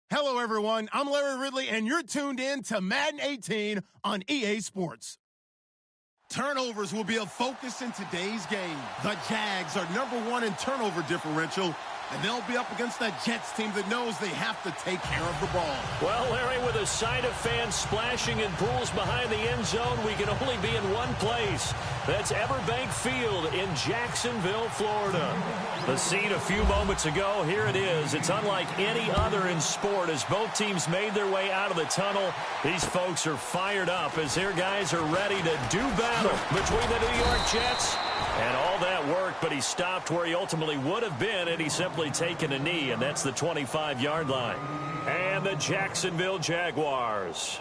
Hello, everyone. I'm Larry Ridley, and you're tuned in to Madden 18 on EA Sports. Turnovers will be a focus in today's game. The Jags are #1 in turnover differential, and they'll be up against that Jets team that knows they have to take care of the ball. Well, Larry, with a sight of fans splashing in pools behind the end zone, we can only be in one place. That's Everbank Field in Jacksonville, Florida. The scene a few moments ago, here it is. It's unlike any other in sport as both teams made their way out of the tunnel. These folks are fired up as their guys are ready to do battle between the New York Jets and all that work, but he stopped where he ultimately would have been had he simply taken a knee, and that's the 25-yard line. And the Jacksonville Jaguars.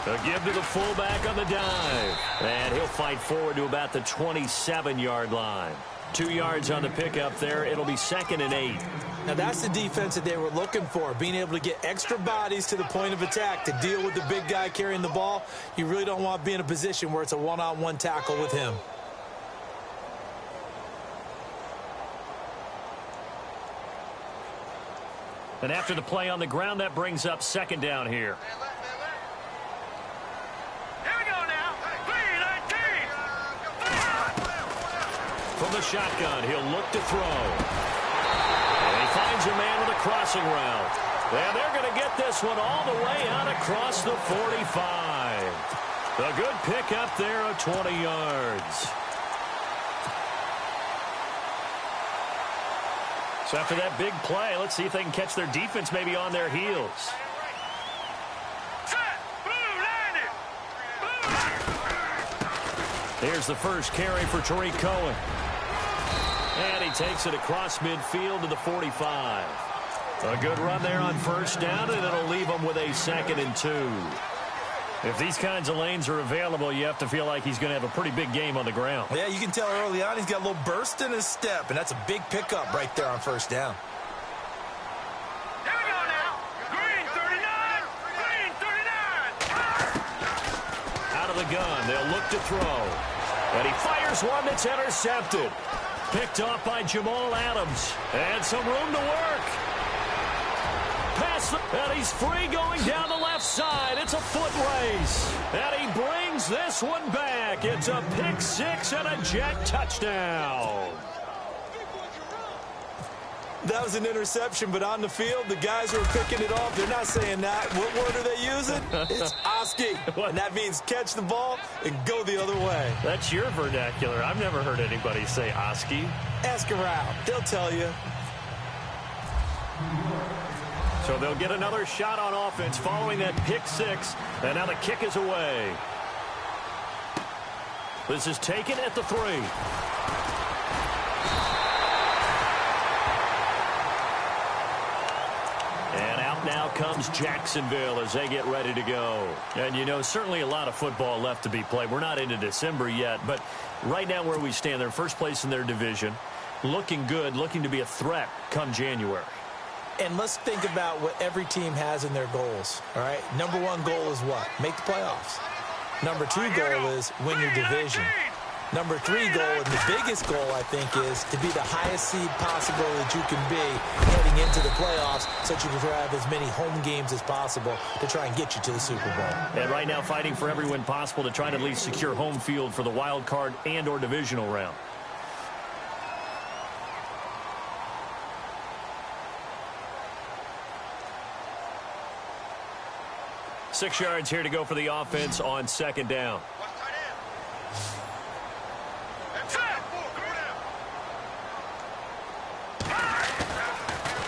A give to the fullback on the dive. And he'll fight forward to about the 27-yard line. 2 yards on the pickup there. It'll be 2nd and 8. Now, that's the defense that they were looking for, being able to get extra bodies to the point of attack to deal with the big guy carrying the ball. You really don't want to be in a position where it's a one-on-one tackle with him. And after the play on the ground, that brings up 2nd down here. From the shotgun, he'll look to throw. And he finds a man with a crossing route. And they're going to get this one all the way out across the 45. A good pickup there of 20 yards. So after that big play, let's see if they can catch their defense maybe on their heels. Here's the first carry for Tariq Cohen. And he takes it across midfield to the 45. A good run there on 1st down, and it'll leave him with a 2nd and 2. If these kinds of lanes are available, you have to feel like he's going to have a pretty big game on the ground. Yeah, you can tell early on he's got a little burst in his step, and that's a big pickup right there on 1st down. Here we go now. Green 39. Green 39. Out of the gun, they'll look to throw. And he fires one that's intercepted. Picked off by Jamal Adams. And some room to work. And he's free going down the left side. It's a foot race. And he brings this one back. It's a pick 6 and a Jet touchdown. That was an interception, but on the field, the guys who are picking it off, they're not saying that. What word are they using? It's Oski. And that means catch the ball and go the other way. That's your vernacular. I've never heard anybody say Oski. Ask around. They'll tell you. So they'll get another shot on offense following that pick 6. And now the kick is away. This is taken at the 3. And out now comes Jacksonville as they get ready to go. And, you know, certainly a lot of football left to be played. We're not into December yet, but right now where we stand, they're first place in their division. Looking good, looking to be a threat come January. And let's think about what every team has in their goals, all right? Number 1 goal is what? Make the playoffs. Number 2 goal is win your division. Number 3 goal, and the biggest goal, I think, is to be the highest seed possible that you can be heading into the playoffs so that you can have as many home games as possible to try and get you to the Super Bowl. And right now fighting for every win possible to try to at least secure home field for the wild card and or divisional round. Six yards here to go for the offense on 2nd down.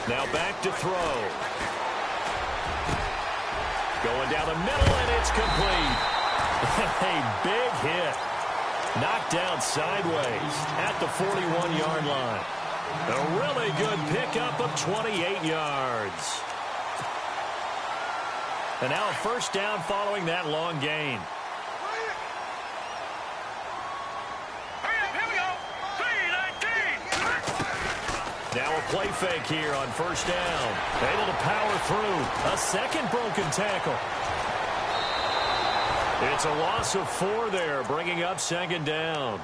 Now back to throw. Going down the middle, and it's complete. A big hit. Knocked down sideways at the 41-yard line. A really good pickup of 28 yards. And now a first down following that long gain. Here we go. 3-19. Now a play fake here on first down. Able to power through. A second broken tackle. It's a loss of 4 there, bringing up second down.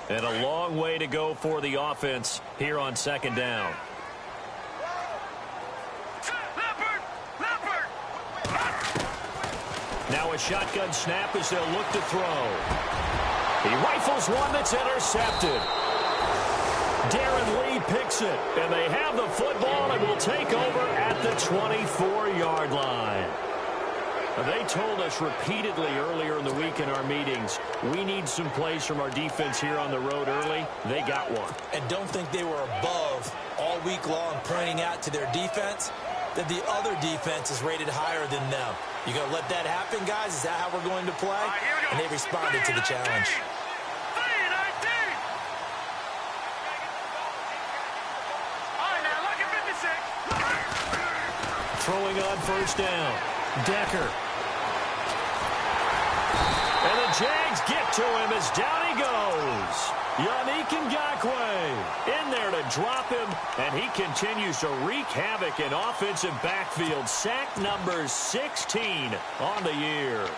And a long way to go for the offense here on second down. Now a shotgun snap as they'll look to throw. He rifles one that's intercepted. Darren Lee picks it, and they have the football and will take over at the 24-yard line. They told us repeatedly earlier in the week in our meetings, we need some plays from our defense here on the road early. They got one. And don't think they were above all week long pointing out to their defense that the other defense is rated higher than them. You going to let that happen, guys? Is that how we're going to play? And they responded to the challenge. Throwing on first down. Decker. And the Jags get to him as down he goes. Yannick Ngakoue in there to drop him, and he continues to wreak havoc in offensive backfield. Sack number 16 on the year.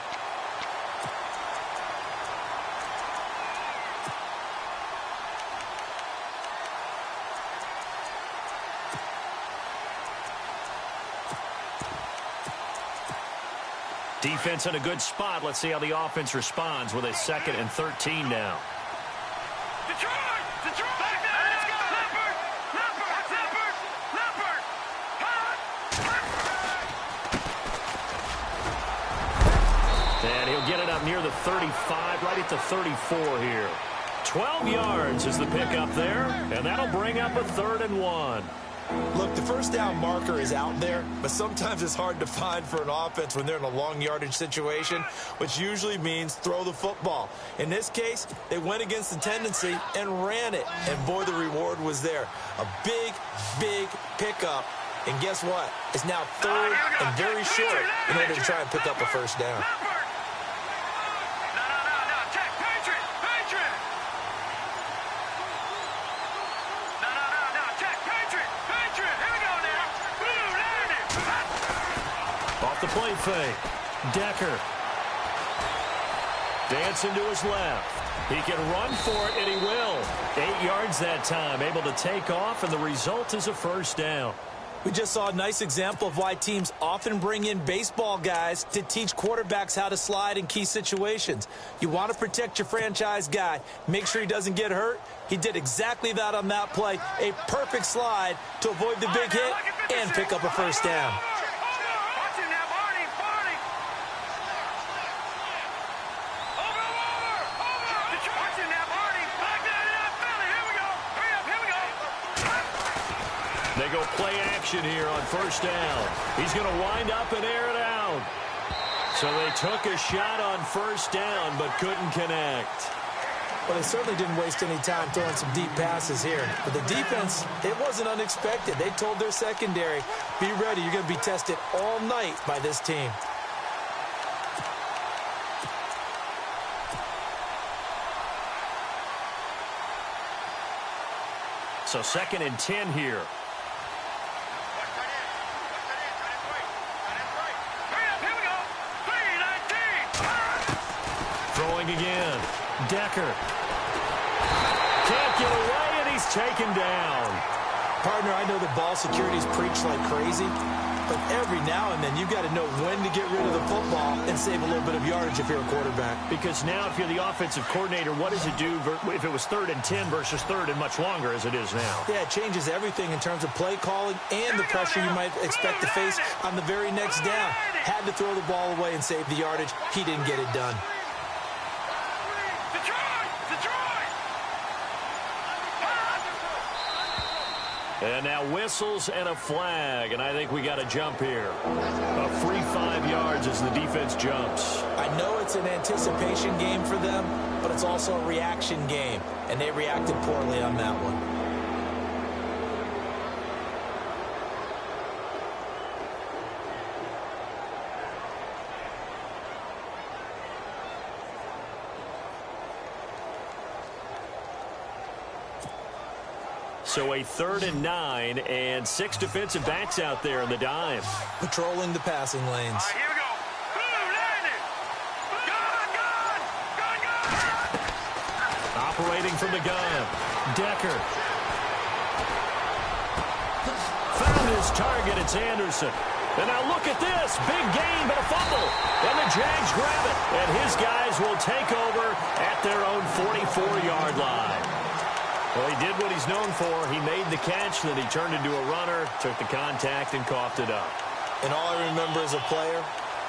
Defense in a good spot. Let's see how the offense responds with a 2nd and 13 now. Detroit! Back there! Let's go! Leopard! And he'll get it up near the 35, right at the 34 here. 12 yards is the pickup there, and that'll bring up a 3rd and 1. Look, the first down marker is out there, but sometimes it's hard to find for an offense when they're in a long yardage situation, which usually means throw the football. In this case, they went against the tendency and ran it, and boy, the reward was there. A big, big pickup, and guess what? It's now 3rd and very short in order to try and pick up a first down. Off the play fake. Decker. Dancing to his left. He can run for it, and he will. 8 yards that time. Able to take off, and the result is a first down. We just saw a nice example of why teams often bring in baseball guys to teach quarterbacks how to slide in key situations. You want to protect your franchise guy. Make sure he doesn't get hurt. He did exactly that on that play. A perfect slide to avoid the big hit and pick up a first down. They go play action here on first down. He's going to wind up and air it out. So they took a shot on first down but couldn't connect. Well, they certainly didn't waste any time throwing some deep passes here. But the defense, it wasn't unexpected. They told their secondary, be ready. You're going to be tested all night by this team. So 2nd and 10 here. Throwing again. Decker. Can't get away, and he's taken down. Partner, I know the ball security's preached like crazy, but every now and then you've got to know when to get rid of the football and save a little bit of yardage if you're a quarterback. Because now if you're the offensive coordinator, what does it do if it was 3rd and 10 versus 3rd and much longer as it is now? Yeah, it changes everything in terms of play calling and the pressure you might expect to face on the very next down. Had to throw the ball away and save the yardage. He didn't get it done. Detroit! Detroit! And now whistles and a flag, and I think we got a jump here. A free 5 yards as the defense jumps. I know it's an anticipation game for them, but it's also a reaction game, and they reacted poorly on that one. So a 3rd and 9 and 6 defensive backs out there in the dime. Patrolling the passing lanes. All right, here we go. Blue, landed. Gun, gun, gun, gun. Operating from the gun. Decker. Found his target. It's Anderson. And now look at this. Big gain, but a fumble. And the Jags grab it. And his guys will take over at their own 44-yard line. Well, he did what he's known for. He made the catch, then he turned into a runner, took the contact, and coughed it up. And all I remember as a player,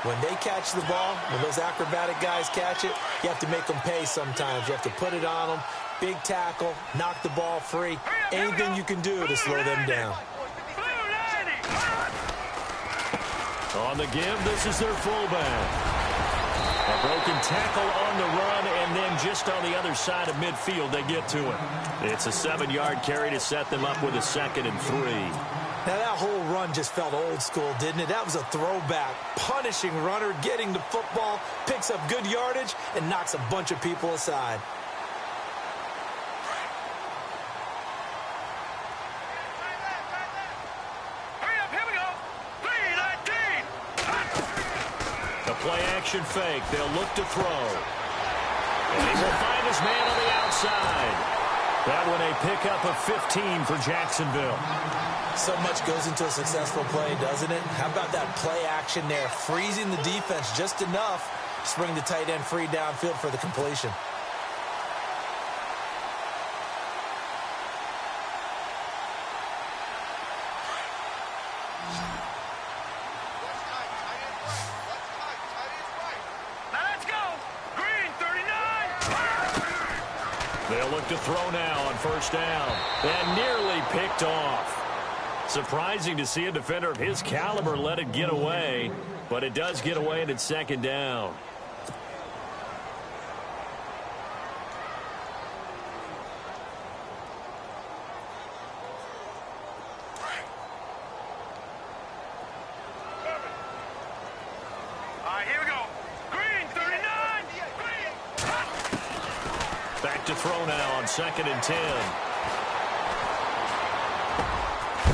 when they catch the ball, when those acrobatic guys catch it, you have to make them pay sometimes. You have to put it on them, big tackle, knock the ball free, anything you can do to slow them down. On the give, this is their fullback. A broken tackle on the run, and then just on the other side of midfield, they get to it. It's a 7-yard carry to set them up with a 2nd and 3. Now, that whole run just felt old school, didn't it? That was a throwback. Punishing runner, getting the football, picks up good yardage, and knocks a bunch of people aside. Play-action fake. They'll look to throw. And he will find his man on the outside. That one a pickup of 15 for Jacksonville. So much goes into a successful play, doesn't it? How about that play action there? Freezing the defense just enough to bring the tight end free downfield for the completion. They'll look to throw now on 1st down. And nearly picked off. Surprising to see a defender of his caliber let it get away. But it does get away, and it's 2nd down. All right, here we go. Green, 39. Back to throw now on 2nd and 10.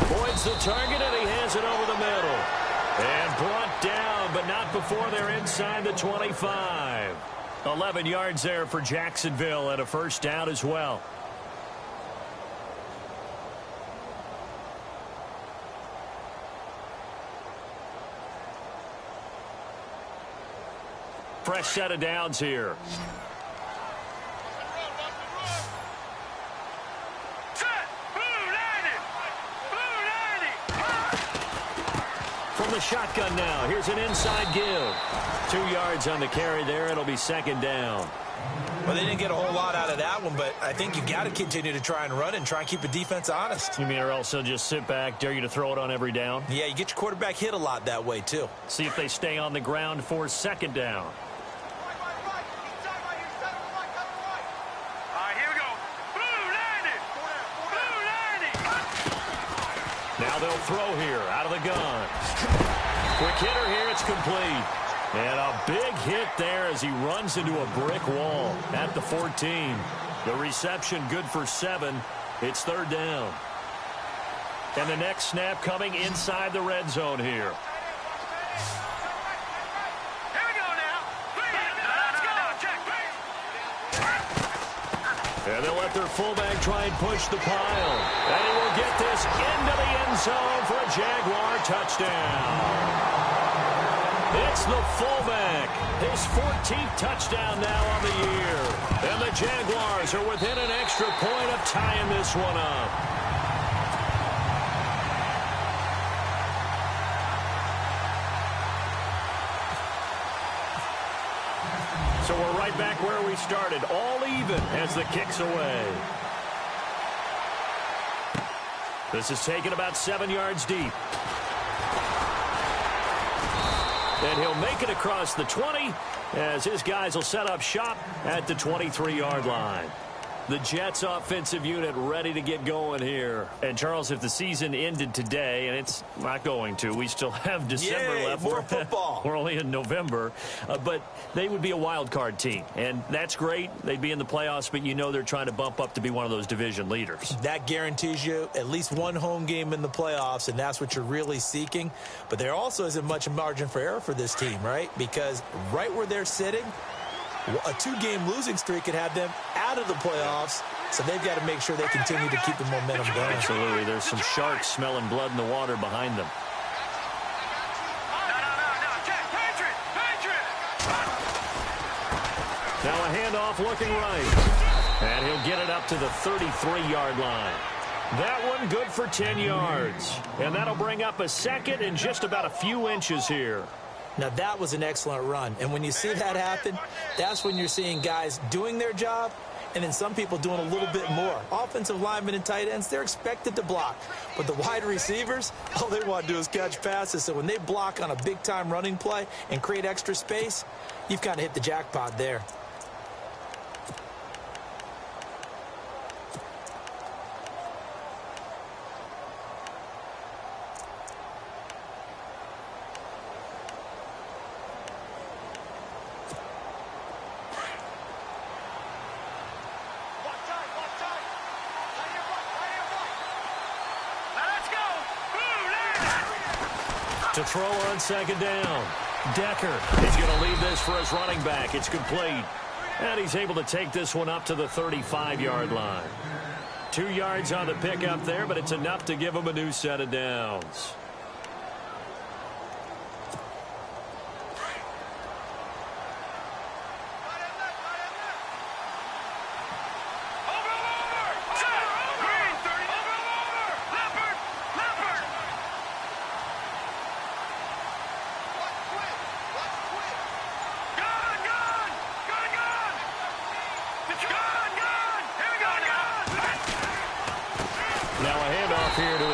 Voids the target, and he has it over the middle. And brought down, but not before they're inside the 25. 11 yards there for Jacksonville, and a 1st down as well. Fresh set of downs here. From the shotgun now, here's an inside give. 2 yards on the carry there. It'll be 2nd down. Well, they didn't get a whole lot out of that one, but I think you've got to continue to try and run and try and keep the defense honest. You mean or else they'll just sit back, dare you to throw it on every down? Yeah, you get your quarterback hit a lot that way, too. See if they stay on the ground for 2nd down. Now they'll throw here out of the gun. Quick hitter here. It's complete. And a big hit there as he runs into a brick wall at the 14. The reception good for 7. It's 3rd down. And the next snap coming inside the red zone here. And they'll let their fullback try and push the pile. And he will get this into the end zone for a Jaguar touchdown. It's the fullback. His 14th touchdown now on the year. And the Jaguars are within an extra point of tying this one up. So we're right back where we started, all even as the kick's away. This is taken about 7 yards deep. And he'll make it across the 20 as his guys will set up shop at the 23-yard line. The Jets offensive unit ready to get going here. And, Charles, if the season ended today, and it's not going to, we still have December left. More football. We're only in November. But they would be a wild card team. And that's great. They'd be in the playoffs, but you know they're trying to bump up to be one of those division leaders. That guarantees you at least one home game in the playoffs, and that's what you're really seeking. But there also isn't much margin for error for this team, right? Because right where they're sitting, a 2-game losing streak could have them out of the playoffs, so they've got to make sure they continue to keep the momentum going. Absolutely. There's some sharks smelling blood in the water behind them. Now a handoff looking right. And he'll get it up to the 33-yard line. That one good for 10 yards. And that'll bring up a second and just about a few inches here. Now, that was an excellent run. And when you see that happen, that's when you're seeing guys doing their job and then some people doing a little bit more. Offensive linemen and tight ends, they're expected to block. But the wide receivers, all they want to do is catch passes. So when they block on a big-time running play and create extra space, you've kind of hit the jackpot there. To throw on second down. Decker is going to leave this for his running back. It's complete. And he's able to take this one up to the 35-yard line. 2 yards on the pickup there, but it's enough to give him a new set of downs.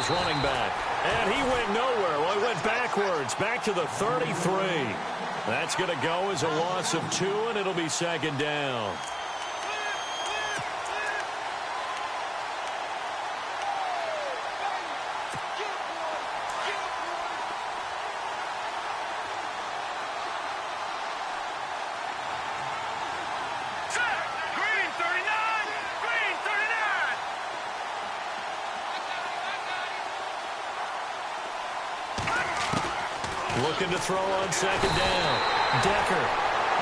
Running back. And he went nowhere. Well, he went backwards, back to the 33. That's going to go as a loss of 2, and it'll be second down. Looking to throw on second down. Decker.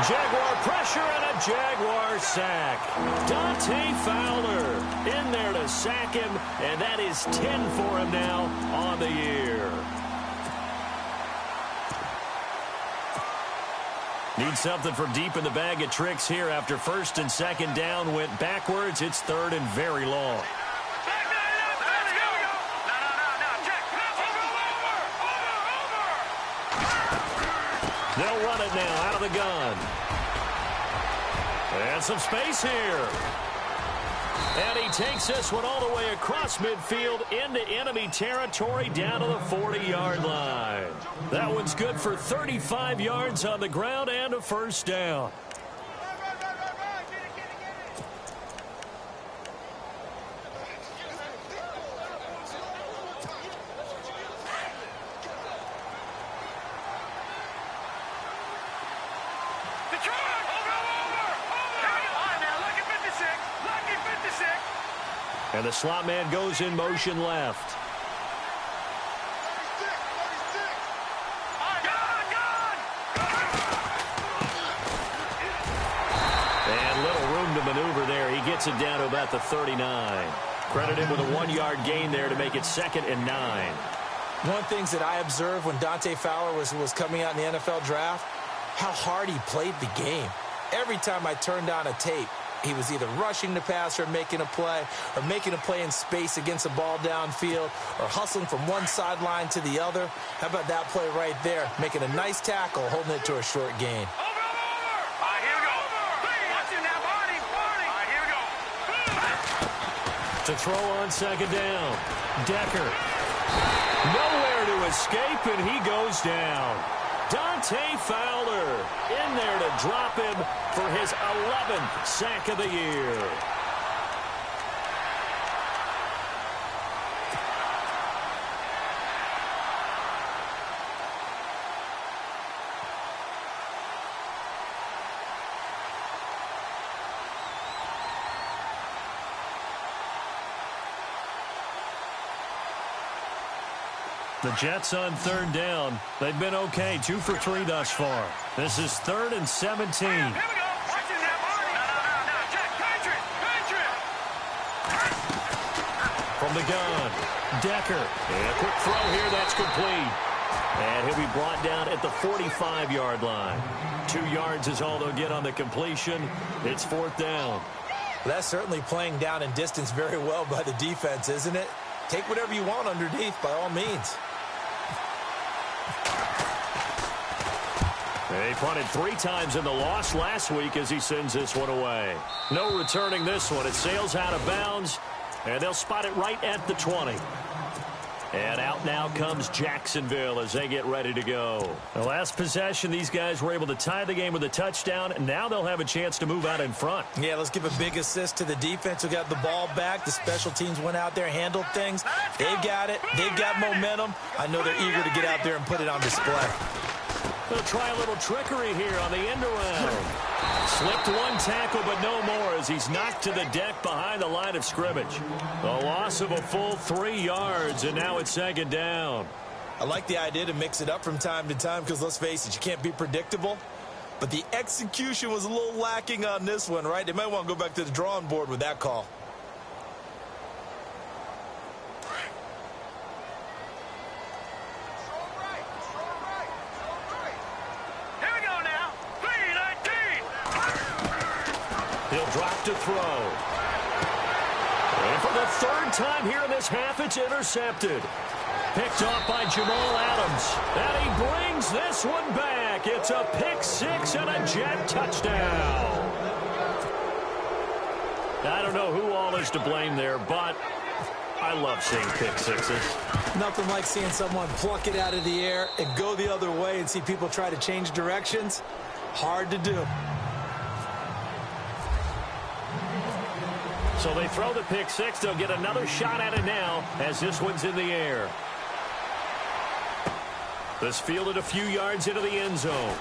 Jaguar pressure and a Jaguar sack. Dante Fowler in there to sack him, and that is 10 for him now on the year. Need something from deep in the bag of tricks here after first and second down went backwards. It's third and very long. They'll run it now out of the gun. And some space here. And he takes this one all the way across midfield into enemy territory down to the 40-yard line. That one's good for 35 yards on the ground and a first down. And the slot man goes in motion left. And little room to maneuver there. He gets it down to about the 39. Credit him with a 1-yard gain there to make it 2nd and 9. One of the things that I observed when Dante Fowler was coming out in the NFL draft, how hard he played the game. Every time I turned on a tape, he was either rushing the passer, making a play in space against the ball downfield, or hustling from one sideline to the other. How about that play right there? Making a nice tackle, holding it to a short gain. To throw on second down. Decker. Nowhere to escape, and he goes down. Dante Fowler in there to drop him for his 11th sack of the year. The Jets on third down. They've been okay, 2 for 3 thus far. This is 3rd and 17. Here we go. Watching that body. No. Check. From the gun, Decker. And a quick throw here. That's complete. And he'll be brought down at the 45-yard line. 2 yards is all they'll get on the completion. It's 4th down. That's certainly playing down in distance very well by the defense, isn't it? Take whatever you want underneath by all means. They punted 3 times in the loss last week as he sends this one away. No returning this one. It sails out of bounds, and they'll spot it right at the 20. And out now comes Jacksonville as they get ready to go. The last possession, these guys were able to tie the game with a touchdown, and now they'll have a chance to move out in front. Yeah, let's give a big assist to the defense who got the ball back. The special teams went out there, handled things. They've got it. They've got momentum. I know they're eager to get out there and put it on display. They'll try a little trickery here on the end around. Slipped 1 tackle, but no more as he's knocked to the deck behind the line of scrimmage. The loss of a full 3 yards, and now it's 2nd down. I like the idea to mix it up from time to time because, let's face it, you can't be predictable. But the execution was a little lacking on this one, right? They might want to go back to the drawing board with that call. To throw. And for the 3rd time here in this half, it's intercepted. Picked off by Jamal Adams. And he brings this one back. It's a pick 6 and a Jet touchdown. I don't know who all is to blame there, but I love seeing pick 6s. Nothing like seeing someone pluck it out of the air and go the other way and see people try to change directions. Hard to do. So they throw the pick 6. They'll get another shot at it now as this one's in the air. This fielded a few yards into the end zone.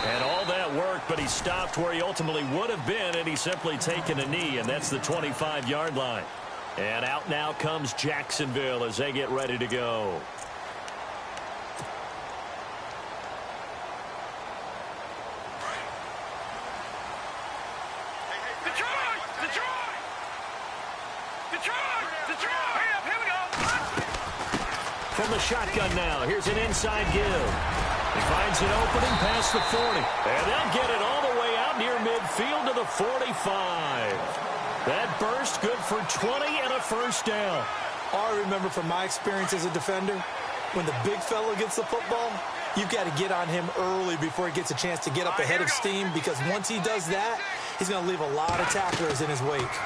And all that worked, but he stopped where he ultimately would have been, and he's simply taken a knee, and that's the 25-yard line. And out now comes Jacksonville as they get ready to go. From the shotgun now, here's an inside give. He finds an opening past the 40. And they'll get it all the way out near midfield to the 45. That burst good for 20 and a 1st down. All I remember from my experience as a defender, when the big fella gets the football, you've got to get on him early before he gets a chance to get up ahead of steam, because once he does that, he's going to leave a lot of tacklers in his wake.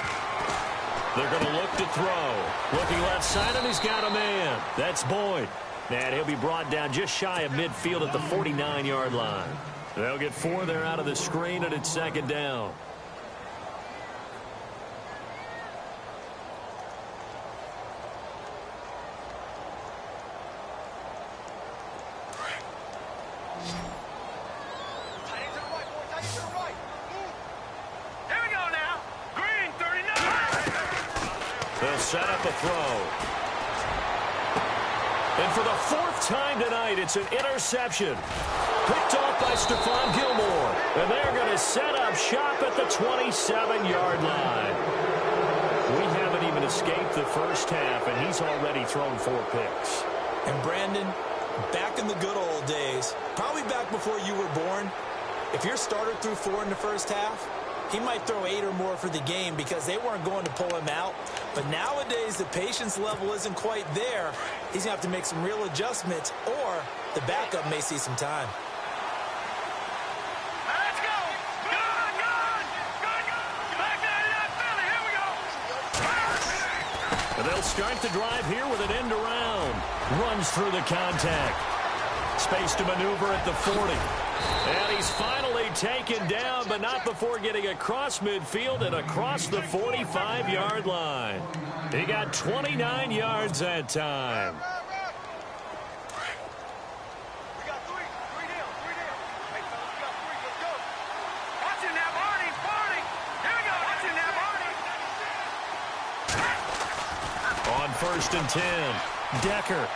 They're going to look to throw. Looking left side, and he's got a man. That's Boyd. And he'll be brought down just shy of midfield at the 49-yard line. They'll get 4 there out of the screen, and it's 2nd down. Set up a throw. And for the 4th time tonight, it's an interception. Picked off by Stephon Gilmore. And they're going to set up shop at the 27-yard line. We haven't even escaped the first half, and he's already thrown 4 picks. And Brandon, back in the good old days, probably back before you were born, if your starter threw 4 in the first half, he might throw 8 or more for the game because they weren't going to pull him out. But nowadays, the patience level isn't quite there. He's going to have to make some real adjustments, or the backup may see some time. Let's go! Good! And they'll start the drive here with an end around. Runs through the contact. Space to maneuver at the 40. And he's finally taken down, but not before getting across midfield and across the 45-yard line. He got 29 yards that time. We got three down. Hey, fellas, we got three. Let's go. Watch it now, Barney. Here we go. Watch it now, Barney. On 1st and 10, Decker.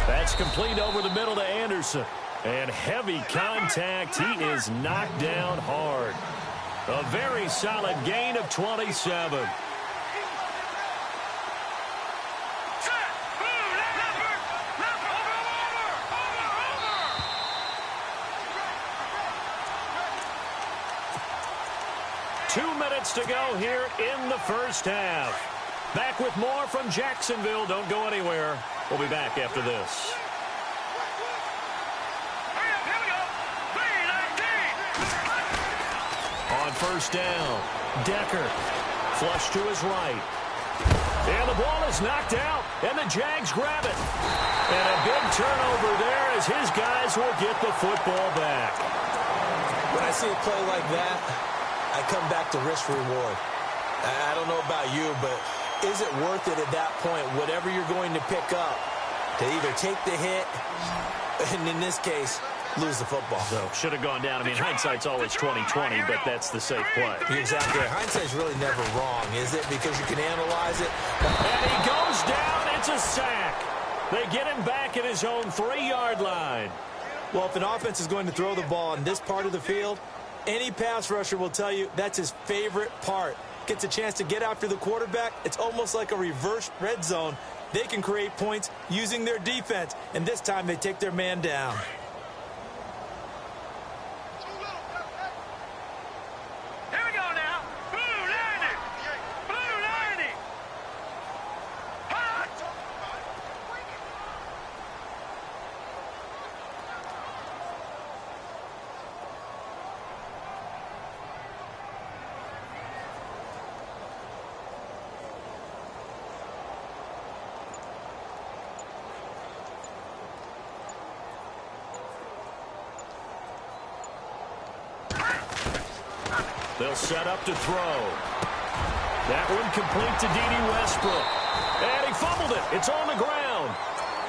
That's complete over the middle to Anderson. And heavy contact. He is knocked down hard. A very solid gain of 27. Two minutes to go here in the first half. Back with more from Jacksonville. Don't go anywhere. We'll be back after this. On 1st down, Decker. Flush to his right. And the ball is knocked out, and the Jags grab it. And a big turnover there as his guys will get the football back. When I see a play like that, I come back to risk reward. I don't know about you, but is it worth it at that point, whatever you're going to pick up, to either take the hit, and in this case, lose the football? So, should have gone down. I mean, hindsight's always 20/20, but that's the safe play. Exactly. Hindsight's really never wrong, is it? Because you can analyze it. And he goes down. It's a sack. They get him back at his own 3-yard line. Well, if an offense is going to throw the ball in this part of the field, any pass rusher will tell you that's his favorite part. Gets a chance to get after the quarterback. It's almost like a reverse red zone. They can create points using their defense, and this time they take their man down. Here we go now. Blue 90. Blue 90. Hot. They'll set up to throw. That one complete to D.D. Westbrook. And he fumbled it. It's on the ground.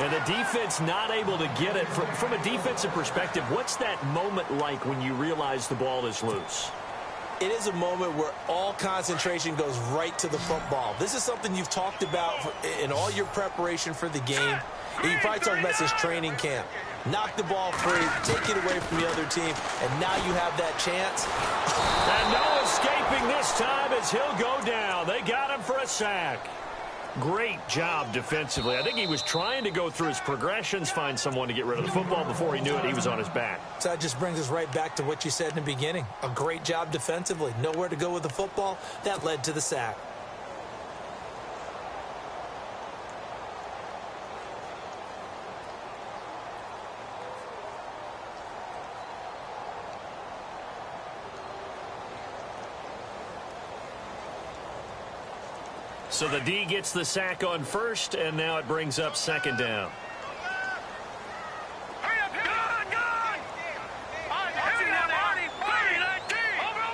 And the defense not able to get it. From a defensive perspective, what's that moment like when you realize the ball is loose? It is a moment where all concentration goes right to the football. This is something you've talked about in all your preparation for the game. You probably talked about this training camp. Knock the ball free, take it away from the other team, and now you have that chance. And no escaping this time as he'll go down. They got him for a sack. Great job defensively. I think he was trying to go through his progressions, find someone to get rid of the football. Before he knew it, he was on his back. So that just brings us right back to what you said in the beginning. A great job defensively. Nowhere to go with the football. That led to the sack. So the D gets the sack on first, and now it brings up 2nd down. Hurry up, gun! Here we go now, Barney. Blue 19. Over.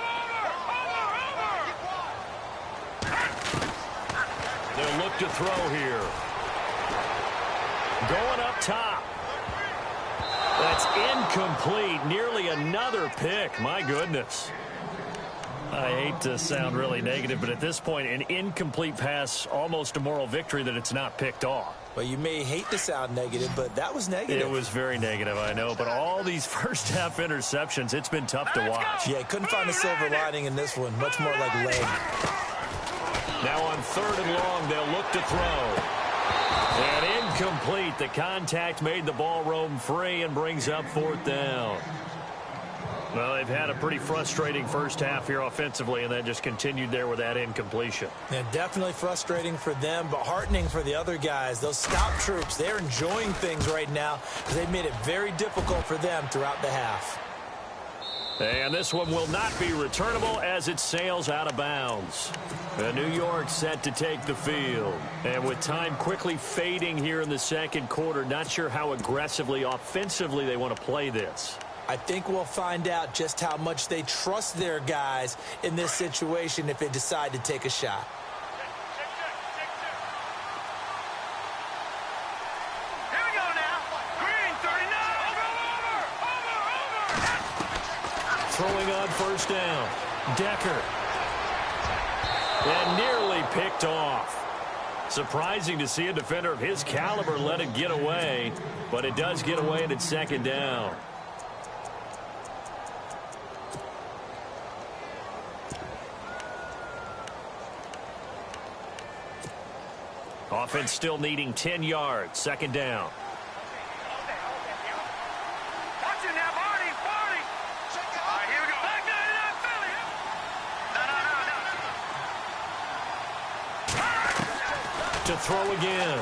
They'll look to throw here. Going up top. That's incomplete. Nearly another pick. My goodness. I hate to sound really negative, but at this point, an incomplete pass, almost a moral victory that it's not picked off. Well, you may hate to sound negative, but that was negative. It was very negative, I know. But all these first-half interceptions, it's been tough to watch. Yeah, couldn't find a silver lining in this one. Much more like leg. Now on 3rd and long, they'll look to throw. And incomplete. The contact made the ball roam free and brings up 4th down. Well, they've had a pretty frustrating first half here offensively, and that just continued there with that incompletion. Yeah, definitely frustrating for them, but heartening for the other guys. Those scout troops, they're enjoying things right now because they've made it very difficult for them throughout the half. And this one will not be returnable as it sails out of bounds. New York set to take the field. And with time quickly fading here in the second quarter, not sure how aggressively, offensively they want to play this. I think we'll find out just how much they trust their guys in this situation if they decide to take a shot. Here we go now. Green, 39. Over. Throwing on first down. Decker. And nearly picked off. Surprising to see a defender of his caliber let it get away, but it does get away and it's second down. Offense still needing 10 yards. Second down. Watch it now, Barney. All right, here we go. Back 99, Philly. No. To throw again.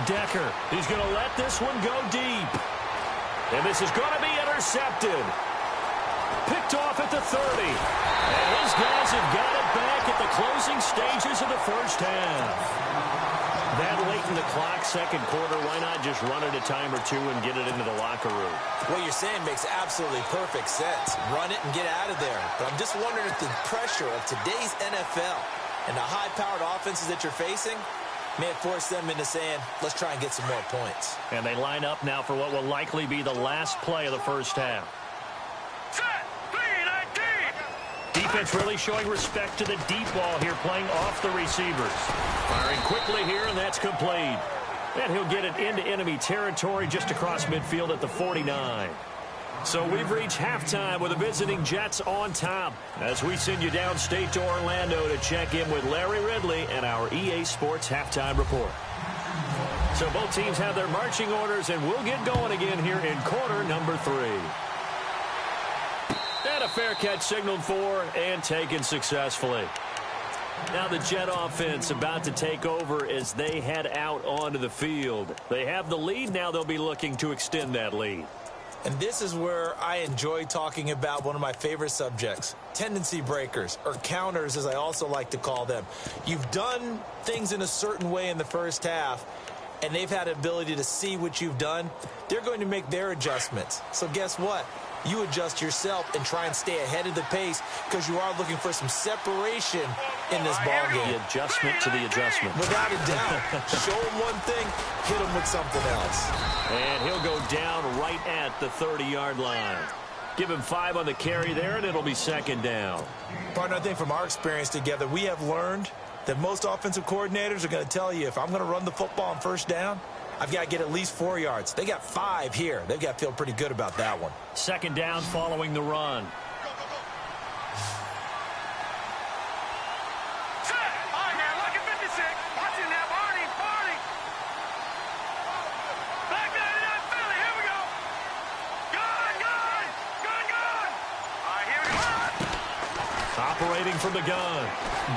Decker. He's going to let this one go deep. And this is going to be intercepted. Picked off at the 30. And his guys have got it back at the closing stages of the first half. That late in the clock, second quarter, why not just run it a time or two and get it into the locker room? What you're saying makes absolutely perfect sense. Run it and get out of there. But I'm just wondering if the pressure of today's NFL and the high-powered offenses that you're facing may have forced them into saying, let's try and get some more points. And they line up now for what will likely be the last play of the first half. Set. 3-19. Defense really showing respect to the deep ball here, playing off the receivers. Firing quickly here, and that's complete. And he'll get it into enemy territory just across midfield at the 49. So we've reached halftime with the visiting Jets on top as we send you downstate to Orlando to check in with Larry Ridley and our EA Sports Halftime Report. So both teams have their marching orders, and we'll get going again here in quarter number 3. And a fair catch signaled for and taken successfully. Now the Jet offense about to take over as they head out onto the field. They have the lead. Now they'll be looking to extend that lead. And this is where I enjoy talking about one of my favorite subjects, tendency breakers, or counters as I also like to call them. You've done things in a certain way in the first half, and they've had an ability to see what you've done. They're going to make their adjustments. So guess what? You adjust yourself and try and stay ahead of the pace because you are looking for some separation in this ball game. The adjustment to the adjustment. Without a doubt. Show him one thing, hit him with something else. And he'll go down right at the 30-yard line. Give him 5 on the carry there, and it'll be second down. Partner, I think from our experience together, we have learned that most offensive coordinators are going to tell you, if I'm going to run the football on first down, I've got to get at least 4 yards. They got 5 here. They've got to feel pretty good about that one. Second down following the run. Set. All right, now, look at 56. Watch it now, Barney. Back 99, Philly. Here we go. Gun. All right, here we go. Operating from the gun.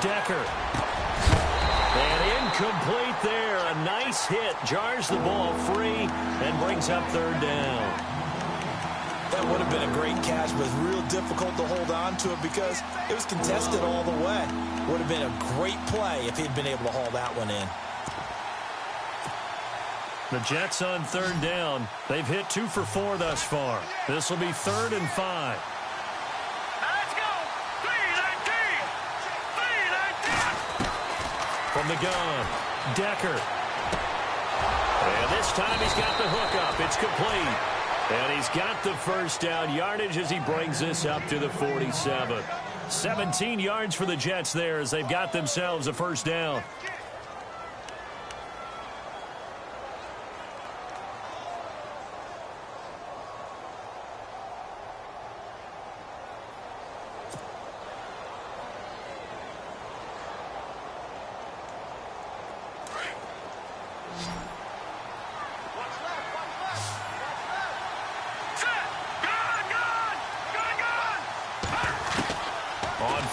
Decker. And incomplete there. A nice hit. Jars the ball free and brings up third down. That would have been a great catch, but it's real difficult to hold on to it because it was contested all the way. Would have been a great play if he'd been able to haul that one in. The Jets on third down. They've hit 2 for 4 thus far. This will be 3rd and 5. Let's go. 3-19. From the gun, Decker. And this time he's got the hook up. It's complete. And he's got the first down yardage as he brings this up to the 47. 17 yards for the Jets there as they've got themselves a first down.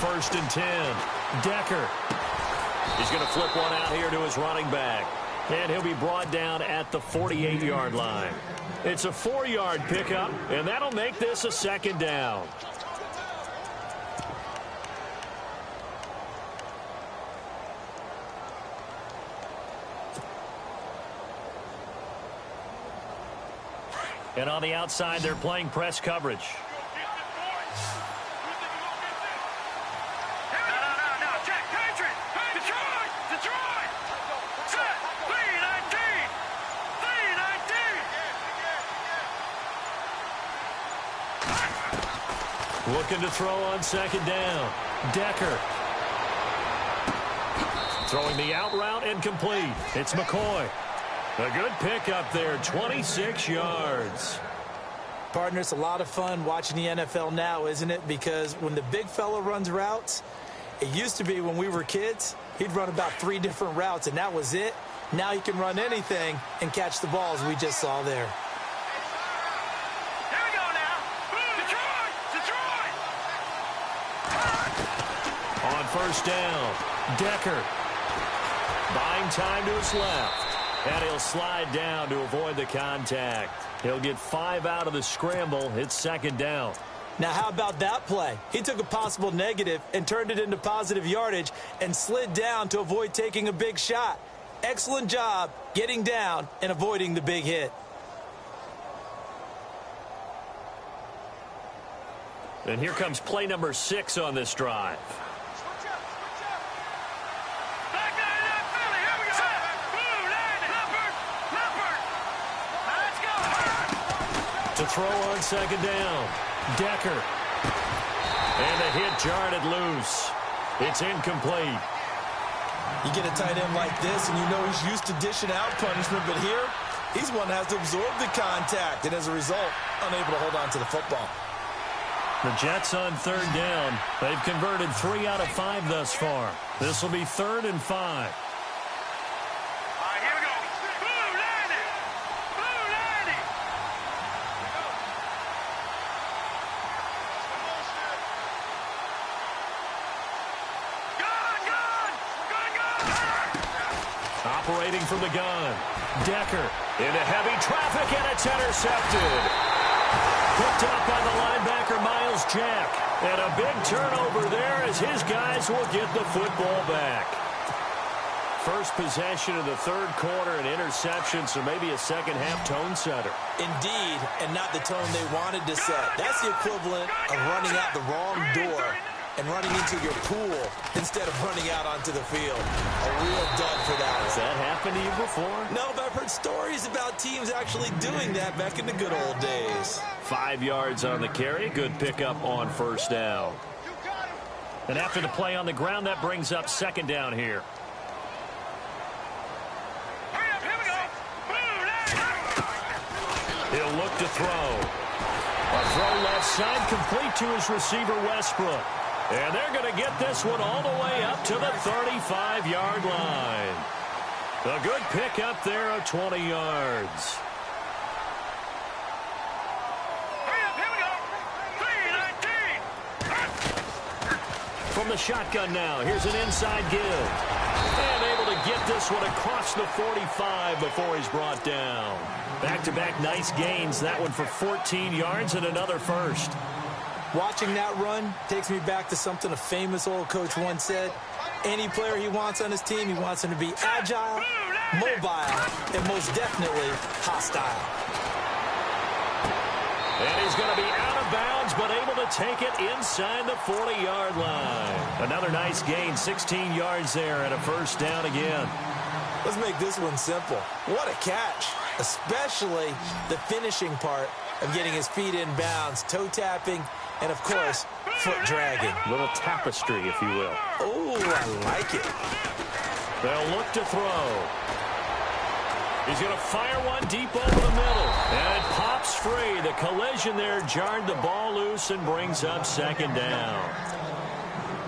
First and 10. Decker. He's going to flip one out here to his running back. And he'll be brought down at the 48-yard line. It's a 4-yard pickup, and that'll make this a second down. And on the outside, they're playing press coverage. Looking to throw on second down. Decker. Throwing the out route incomplete. It's McCoy. A good pickup there, 26 yards. Partner, it's a lot of fun watching the NFL now, isn't it? Because when the big fella runs routes, it used to be when we were kids, he'd run about 3 different routes, and that was it. Now he can run anything and catch the balls we just saw there. Here we go now. Detroit! Detroit! On first down, Decker. Buying time to his left. And he'll slide down to avoid the contact. He'll get 5 out of the scramble. It's second down. Now, how about that play? He took a possible negative and turned it into positive yardage and slid down to avoid taking a big shot. Excellent job getting down and avoiding the big hit. And here comes play number 6 on this drive. To throw on second down, Decker. And the hit jarred it loose. It's incomplete. You get a tight end like this, and you know he's used to dishing out punishment, but here, he's one that has to absorb the contact, and as a result, unable to hold on to the football. The Jets on third down. They've converted 3 out of 5 thus far. This will be 3rd and 5. Operating from the gun. Decker into heavy traffic, and it's intercepted. Picked up by the linebacker, Miles Jack. And a big turnover there as his guys will get the football back. First possession of the third quarter, an interception, so maybe a second-half tone setter. Indeed, and not the tone they wanted to set. That's the equivalent of running out the wrong door and running into your pool instead of running out onto the field. A real dud for that one. Has that happened to you before? No, but I've heard stories about teams actually doing that back in the good old days. 5 yards on the carry. Good pickup on first down. And after the play on the ground, that brings up second down here. He'll look to throw. A throw left side, complete to his receiver, Westbrook. And they're going to get this one all the way up to the 35-yard line. A good pickup there of 20 yards. From the shotgun now, here's an inside give. And able to get this one across the 45 before he's brought down. Back-to-back nice gains. That one for 14 yards and another first. Watching that run takes me back to something a famous old coach once said. Any player he wants on his team, he wants him to be agile, mobile, and most definitely hostile. And he's going to be out of bounds, but able to take it inside the 40-yard line. Another nice gain, 16 yards there, and a first down again. Let's make this one simple. What a catch, especially the finishing part of getting his feet in bounds, toe tapping, and, of course, foot dragging. Little tapestry, if you will. Oh, I like it. They'll look to throw. He's going to fire one deep over the middle. And it pops free. The collision there jarred the ball loose and brings up second down.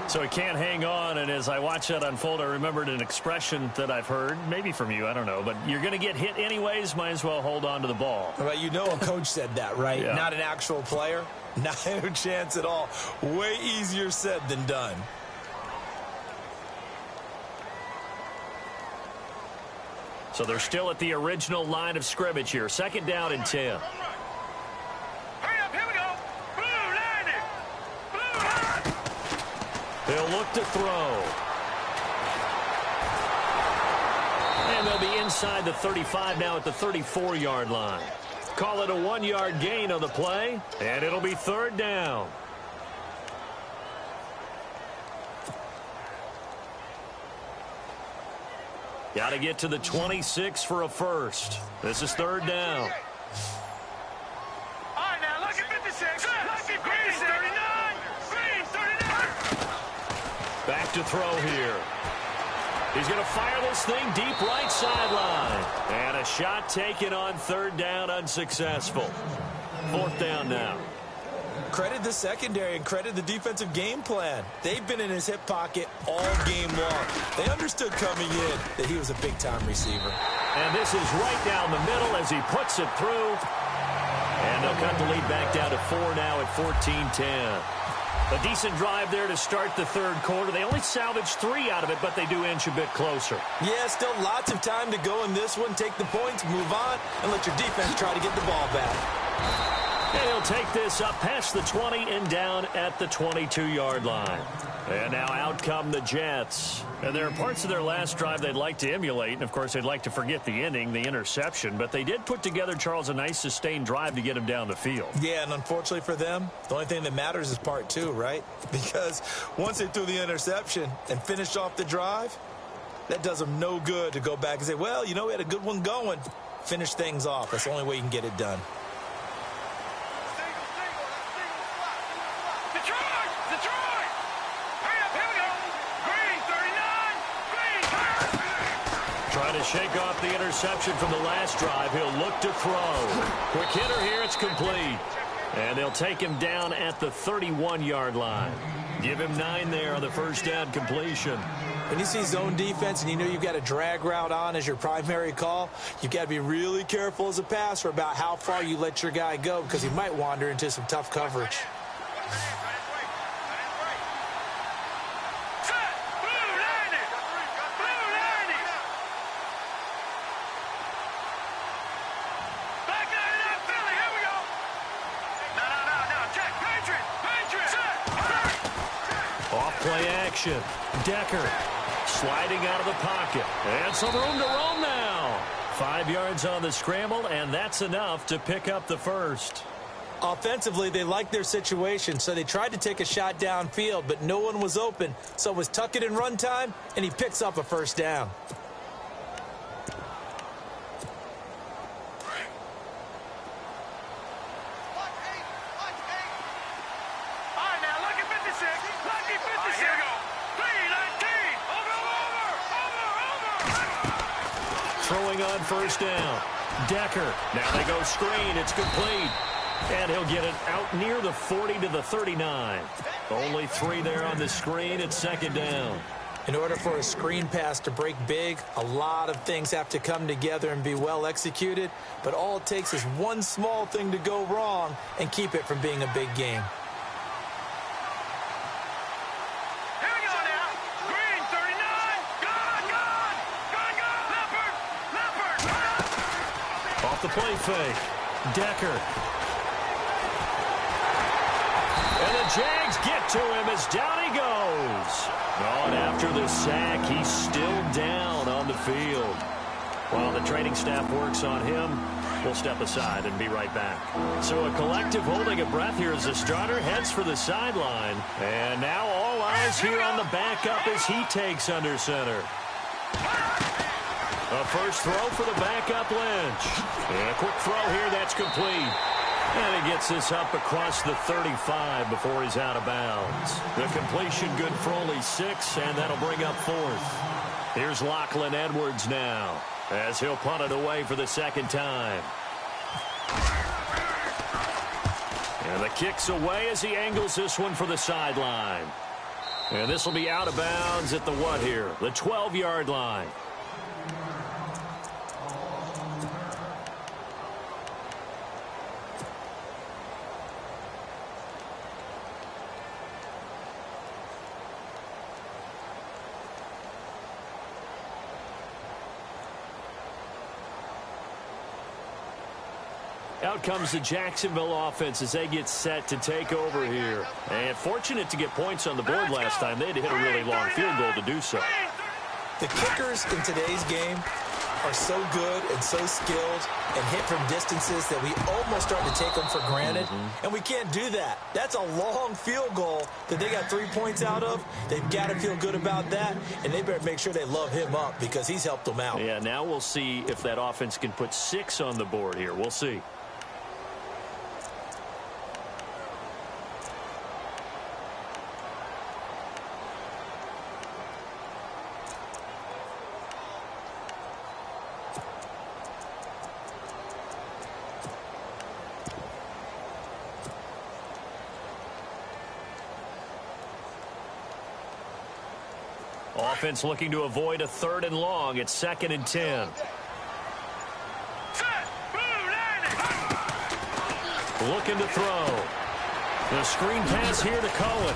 So he can't hang on, and as I watch that unfold, I remembered an expression that I've heard, maybe from you, I don't know, but you're going to get hit anyways, might as well hold on to the ball. Well, you know a coach said that, right? Yeah. Not an actual player. Not a chance at all. Way easier said than done. So they're still at the original line of scrimmage here. Second down and 10. They'll look to throw. And they'll be inside the 35 now at the 34-yard line. Call it a 1-yard gain on the play, and it'll be third down. Got to get to the 26 for a first. This is third down. All right, now, lucky 56. Lucky 56. 39. Green, 39. Back to throw here. He's going to fire this thing deep right sideline. And a shot taken on third down, unsuccessful. Fourth down now. Credit the secondary and credit the defensive game plan. They've been in his hip pocket all game long. They understood coming in that he was a big-time receiver. And this is right down the middle as he puts it through. And they'll cut the lead back down to 4 now at 14-10. A decent drive there to start the third quarter. They only salvaged 3 out of it, but they do inch a bit closer. Yeah, still lots of time to go in this one. Take the points, move on, and let your defense try to get the ball back. And he'll take this up past the 20 and down at the 22-yard line. And now out come the Jets. And there are parts of their last drive they'd like to emulate. And, of course, they'd like to forget the inning, the interception. But they did put together, Charles, a nice sustained drive to get him down the field. Yeah, and unfortunately for them, the only thing that matters is part 2, right? Because once they threw the interception and finished off the drive, that does them no good to go back and say, well, you know, we had a good one going. Finish things off. That's the only way you can get it done. Trying to shake off the interception from the last drive. He'll look to throw. Quick hitter here. It's complete. And they'll take him down at the 31-yard line. Give him 9 there on the first down completion. When you see zone defense and you know you've got a drag route on as your primary call, you've got to be really careful as a passer about how far you let your guy go because he might wander into some tough coverage. Play action. Decker sliding out of the pocket. And some room to roam now. 5 yards on the scramble, and that's enough to pick up the first. Offensively, they liked their situation, so they tried to take a shot downfield, but no one was open. So it was tuck it in run time, and he picks up a first down. Throwing on first down. Decker. Now they go screen. It's complete. And he'll get it out near the 40 to the 39. Only 3 there on the screen. It's second down. In order for a screen pass to break big, a lot of things have to come together and be well executed. But all it takes is one small thing to go wrong and keep it from being a big game. The play fake. Decker. And the Jags get to him as down he goes. Oh, and after the sack, he's still down on the field. While the training staff works on him, we'll step aside and be right back. So a collective holding of breath here as the starter heads for the sideline. And now all eyes here on the backup as he takes under center. A first throw for the backup Lynch. And a quick throw here, that's complete. And he gets this up across the 35 before he's out of bounds. The completion good for only 6, and that'll bring up 4th. Here's Lachlan Edwards now, as he'll punt it away for the second time. And the kick's away as he angles this one for the sideline. And this will be out of bounds at the what here? The 12-yard line. Out comes the Jacksonville offense as they get set to take over here. And fortunate to get points on the board last time. They had to hit a really long field goal to do so. The kickers in today's game are so good and so skilled and hit from distances that we almost start to take them for granted, and we can't do that. That's a long field goal that they got 3 points out of. They've got to feel good about that, and they better make sure they love him up because he's helped them out. Yeah, now we'll see if that offense can put 6 on the board here. We'll see. Offense looking to avoid a 3rd and long. It's 2nd and 10. Looking to throw. The screen pass here to Cohen.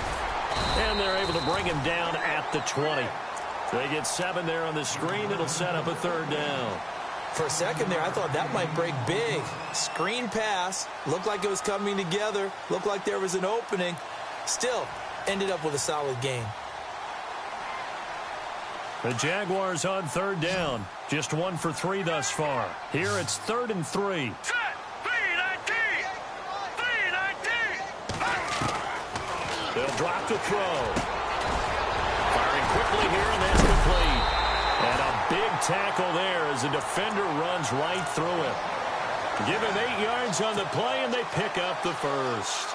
And they're able to bring him down at the 20. They get 7 there on the screen. It'll set up a 3rd down. For a second there, I thought that might break big. Screen pass. Looked like it was coming together. Looked like there was an opening. Still, ended up with a solid game. The Jaguars on 3rd down. Just 1 for 3 thus far. Here it's 3rd and 3. They'll drop to throw. Firing quickly here, and that's complete. And a big tackle there as the defender runs right through him. Give him 8 yards on the play, and they pick up the first.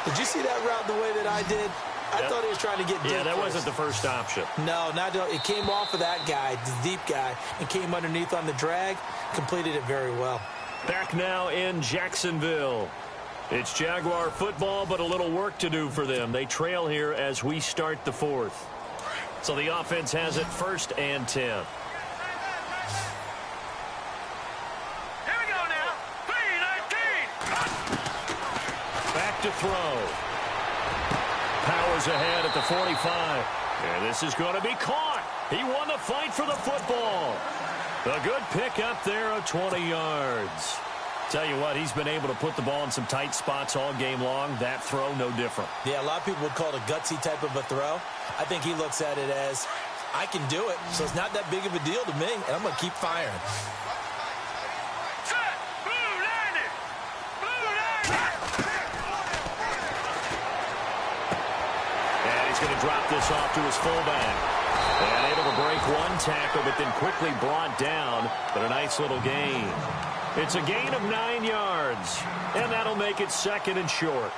Did you see that route the way that I did? I thought he was trying to get deep. Yeah, that wasn't the first option. No, it came off of that guy, the deep guy, and came underneath on the drag. Completed it very well. Back now in Jacksonville. It's Jaguar football, but a little work to do for them. They trail here as we start the 4th. So the offense has it 1st and 10. Here we go now. 3-19. Back to throw. Powers ahead at the 45. And this is going to be caught. He won the fight for the football. A good pickup there of 20 yards. Tell you what, he's been able to put the ball in some tight spots all game long. That throw, no different. Yeah, a lot of people would call it a gutsy type of a throw. I think he looks at it as, I can do it, so it's not that big of a deal to me, and I'm going to keep firing. And he's going to drop this off to his fullback. And able to break 1 tackle, but then quickly brought down. But a nice little gain. It's a gain of 9 yards. And that'll make it 2nd and short.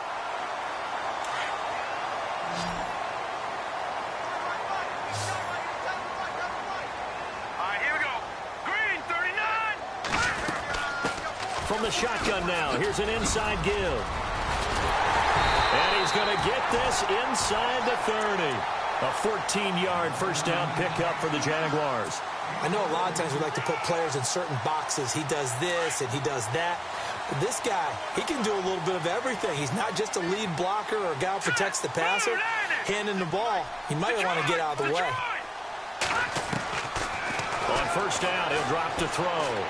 All right, here we go. Green, 39. From the shotgun now, here's an inside give. And he's going to get this inside the 30. A 14-yard first down pickup for the Jaguars. I know a lot of times we like to put players in certain boxes. He does this and he does that. But this guy, he can do a little bit of everything. He's not just a lead blocker or a guy who protects the passer. Handing the ball, he might want to get out of the way. On 1st down, he'll drop to throw.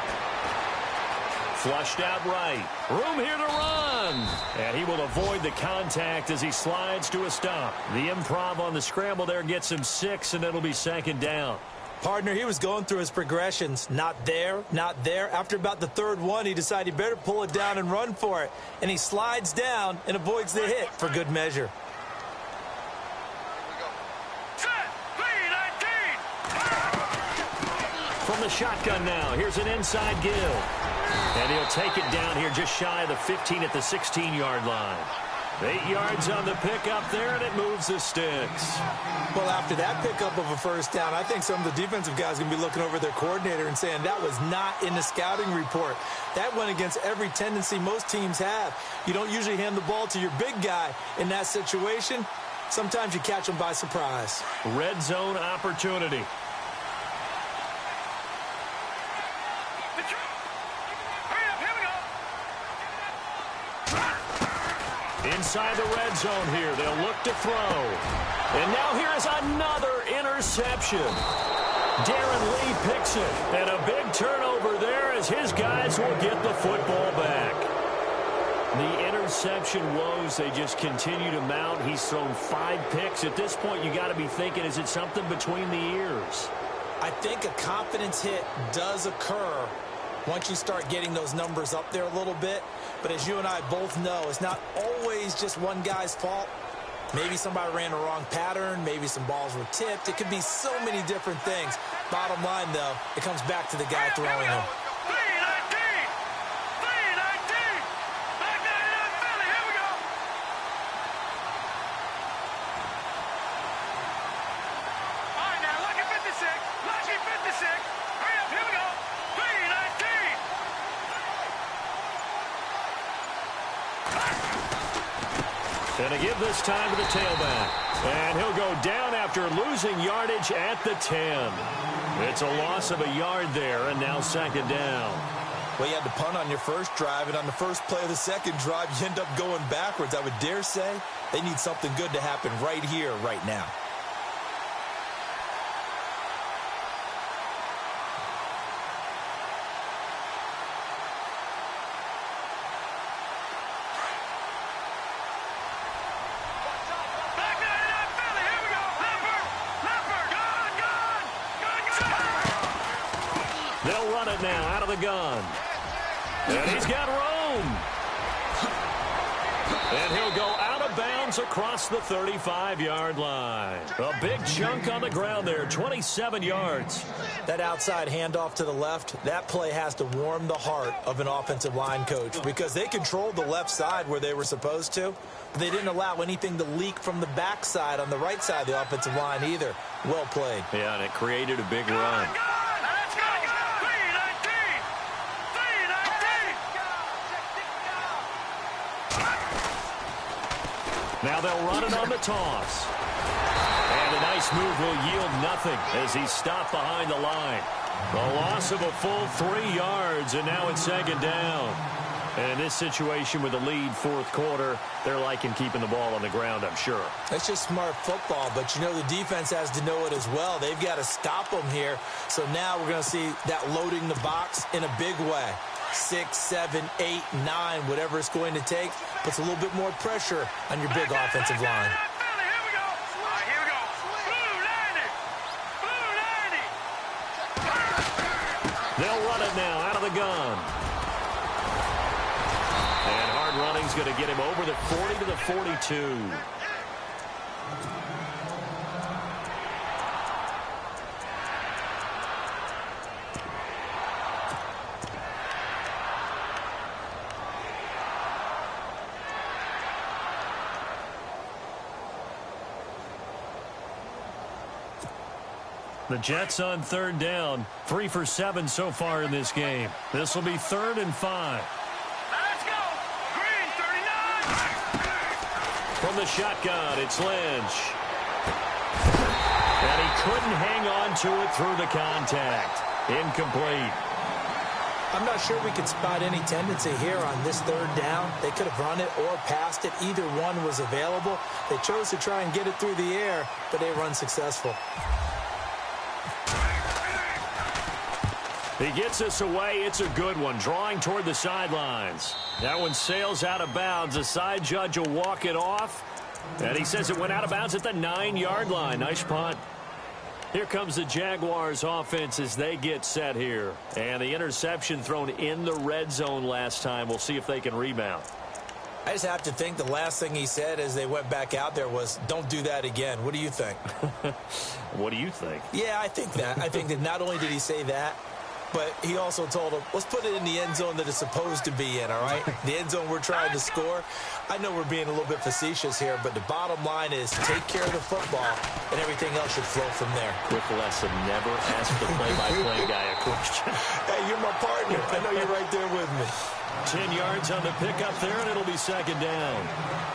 Flushed out right. Room here to run. And he will avoid the contact as he slides to a stop. The improv on the scramble there gets him 6, and it'll be 2nd down. Partner, he was going through his progressions. Not there, not there. After about the 3rd one, he decided he better pull it down and run for it. And he slides down and avoids the hit for good measure. From the shotgun now, here's an inside give. And he'll take it down here just shy of the 15 at the 16-yard line. 8 yards on the pickup there, and it moves the sticks. Well, after that pickup of a first down, I think some of the defensive guys are going to be looking over their coordinator and saying that was not in the scouting report. That went against every tendency most teams have. You don't usually hand the ball to your big guy in that situation. Sometimes you catch them by surprise. Red zone opportunity. Inside the red zone here. They'll look to throw. And now here is another interception. Darren Lee picks it. And a big turnover there as his guys will get the football back. The interception woes, they just continue to mount. He's thrown 5 picks. At this point, you got to be thinking, is it something between the ears? I think a confidence hit does occur once you start getting those numbers up there a little bit. But as you and I both know, it's not always just one guy's fault. Maybe somebody ran the wrong pattern. Maybe some balls were tipped. It could be so many different things. Bottom line, though, it comes back to the guy throwing them. And to give this time to the tailback. And he'll go down after losing yardage at the 10. It's a loss of a yard there, and now second down. Well, you had to punt on your first drive, and on the first play of the second drive, you end up going backwards. I would dare say they need something good to happen right here, right now. They'll run it now out of the gun. And he's got room. And he'll go out of bounds across the 35-yard line. A big chunk on the ground there, 27 yards. That outside handoff to the left, that play has to warm the heart of an offensive line coach because they controlled the left side where they were supposed to. But they didn't allow anything to leak from the backside on the right side of the offensive line either. Well played. Yeah, and it created a big run. Now they'll run it on the toss. And a nice move will yield nothing as he's stopped behind the line. A loss of a full 3 yards, and now it's second down. And in this situation with the lead fourth quarter, they're liking keeping the ball on the ground, I'm sure. That's just smart football, but you know the defense has to know it as well. They've got to stop them here. So now we're going to see that loading the box in a big way. 6, 7, 8, 9, whatever it's going to take, puts a little bit more pressure on your big offensive line. They'll run it now out of the gun. And hard running's going to get him over the 40 to the 42. The Jets on third down, 3 for 7 so far in this game. This will be 3rd and 5. Let's go! Green, 39! From the shotgun, it's Lynch. And he couldn't hang on to it through the contact. Incomplete. I'm not sure we could spot any tendency here on this third down. They could have run it or passed it. Either one was available. They chose to try and get it through the air, but they were unsuccessful. He gets us away. It's a good one. Drawing toward the sidelines. That one sails out of bounds. The side judge will walk it off. And he says it went out of bounds at the 9-yard line. Nice punt. Here comes the Jaguars offense as they get set here. And the interception thrown in the red zone last time. We'll see if they can rebound. I just have to think the last thing he said as they went back out there was, don't do that again. What do you think? What do you think? Yeah, I think that. I think that not only did he say that, but he also told him, let's put it in the end zone that it's supposed to be in, all right? The end zone we're trying to score. I know we're being a little bit facetious here, but the bottom line is take care of the football, and everything else should flow from there. Quick lesson, never ask the play-by-play guy a question. Hey, you're my partner. I know you're right there with me. 10 yards on the pickup there, and it'll be second down.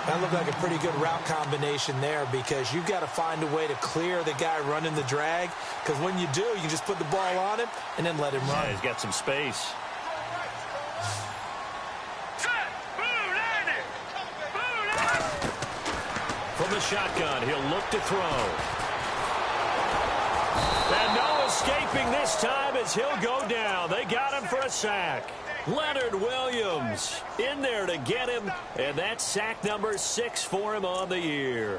That looked like a pretty good route combination there because you've got to find a way to clear the guy running the drag, because when you do, you just put the ball on him and then let him run. Yeah, he's got some space. From the shotgun, he'll look to throw. And no escaping this time as he'll go down. They got him for a sack. Leonard Williams in there to get him, and that's sack number 6 for him on the year.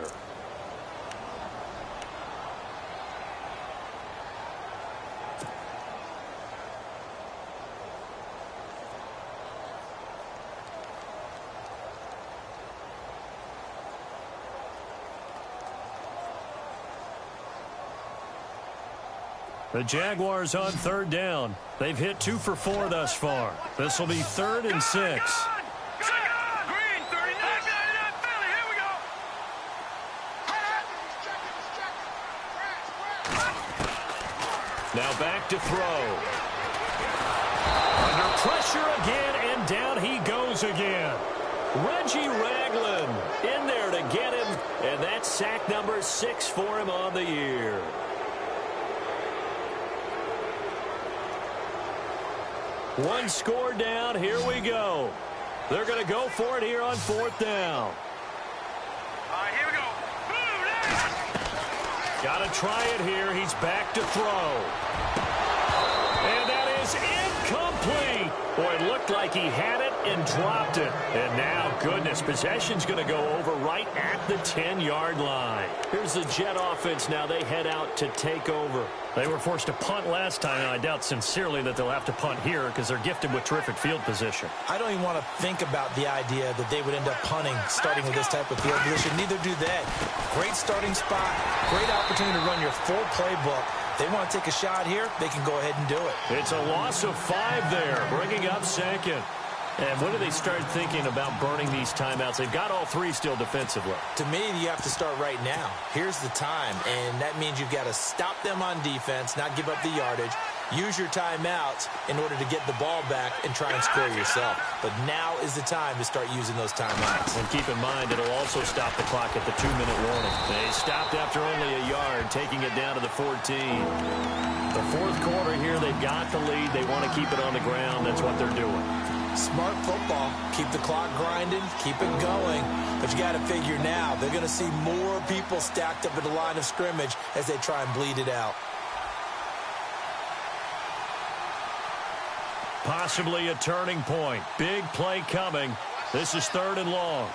The Jaguars on third down. They've hit 2 for 4 thus far. This will be 3rd and 6. Green, 39. Philly, here we go. Now back to throw. Under pressure again, and down he goes again. Reggie Ragland in there to get him, and that's sack number 6 for him on the year. One score down. Here we go. They're going to go for it here on 4th down. All right, here we go. Got to try it here. He's back to throw. And that is incomplete. Boy, it looked like he had it and dropped it. And now, goodness, possession's going to go over right at the 10-yard line. Here's the Jet offense now. They head out to take over. They were forced to punt last time, and I doubt sincerely that they'll have to punt here because they're gifted with terrific field position. I don't even want to think about the idea that they would end up punting starting with this type of field position. Neither do they. Great starting spot, great opportunity to run your full playbook. They want to take a shot here, they can go ahead and do it. It's a loss of 5 there, bringing up 2nd. And when do they start thinking about burning these timeouts? They've got all 3 still defensively. To me, you have to start right now. Here's the time, and that means you've got to stop them on defense, not give up the yardage, use your timeouts in order to get the ball back and try and score yourself. But now is the time to start using those timeouts. And keep in mind, it'll also stop the clock at the 2-minute warning. They stopped after only a yard, taking it down to the 14. The 4th quarter here, they've got the lead. They want to keep it on the ground. That's what they're doing. Smart football. Keep the clock grinding. Keep it going. But you got to figure now, they're going to see more people stacked up at the line of scrimmage as they try and bleed it out. Possibly a turning point. Big play coming. This is 3rd and long.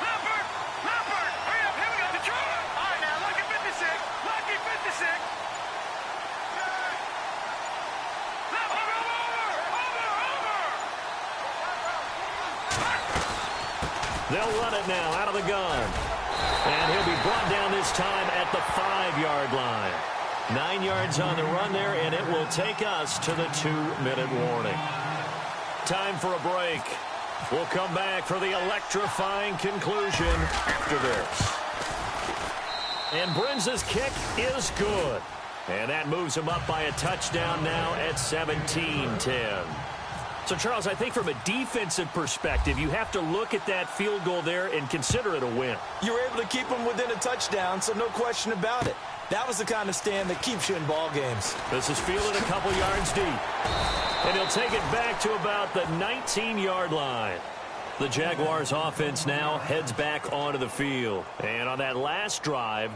Leopard, hurry up, here we go. Detroit. All right, now, lucky 56. Lucky 56. They'll run it now out of the gun. And he'll be brought down this time at the 5-yard line. 9 yards on the run there, and it will take us to the 2-minute warning. Time for a break. We'll come back for the electrifying conclusion after this. And Brinza's kick is good. And that moves him up by a touchdown now at 17-10. So, Charles, I think from a defensive perspective, you have to look at that field goal there and consider it a win. You were able to keep them within a touchdown, so no question about it. That was the kind of stand that keeps you in ball games. This is fielded a couple yards deep. And he'll take it back to about the 19-yard line. The Jaguars offense now heads back onto the field. And on that last drive,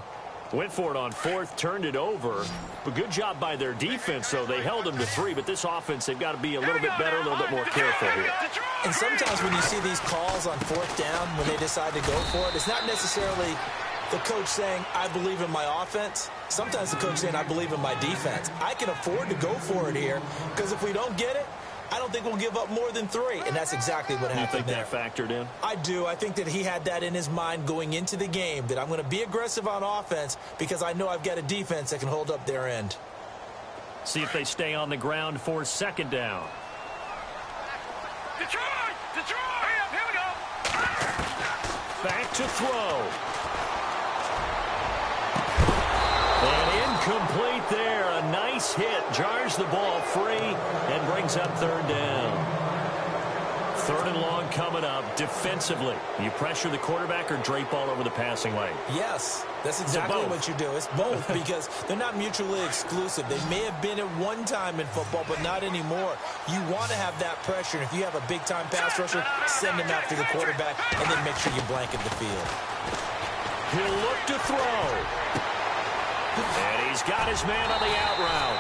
went for it on 4th, turned it over. But good job by their defense, though. They held them to 3, but this offense, they've got to be a little bit better, a little bit more careful here. And sometimes when you see these calls on 4th down, when they decide to go for it, it's not necessarily the coach saying, I believe in my offense. Sometimes the coach saying, I believe in my defense. I can afford to go for it here, because if we don't get it, I don't think we'll give up more than 3, and that's exactly what happened there. You think that factored in? I do. I think that he had that in his mind going into the game, that I'm going to be aggressive on offense because I know I've got a defense that can hold up their end. See if they stay on the ground for 2nd down. Detroit! Hurry up, here we go. Back to throw. And incomplete there. A nice hit. Jars the ball free and brings up 3rd down. 3rd and long coming up defensively. You pressure the quarterback or drape all over the passing lane? Yes, that's exactly what you do. It's both because they're not mutually exclusive. They may have been at one time in football, but not anymore. You want to have that pressure. And if you have a big-time pass rusher, send him after the quarterback and then make sure you blanket the field. He'll look to throw. And he's got his man on the out route.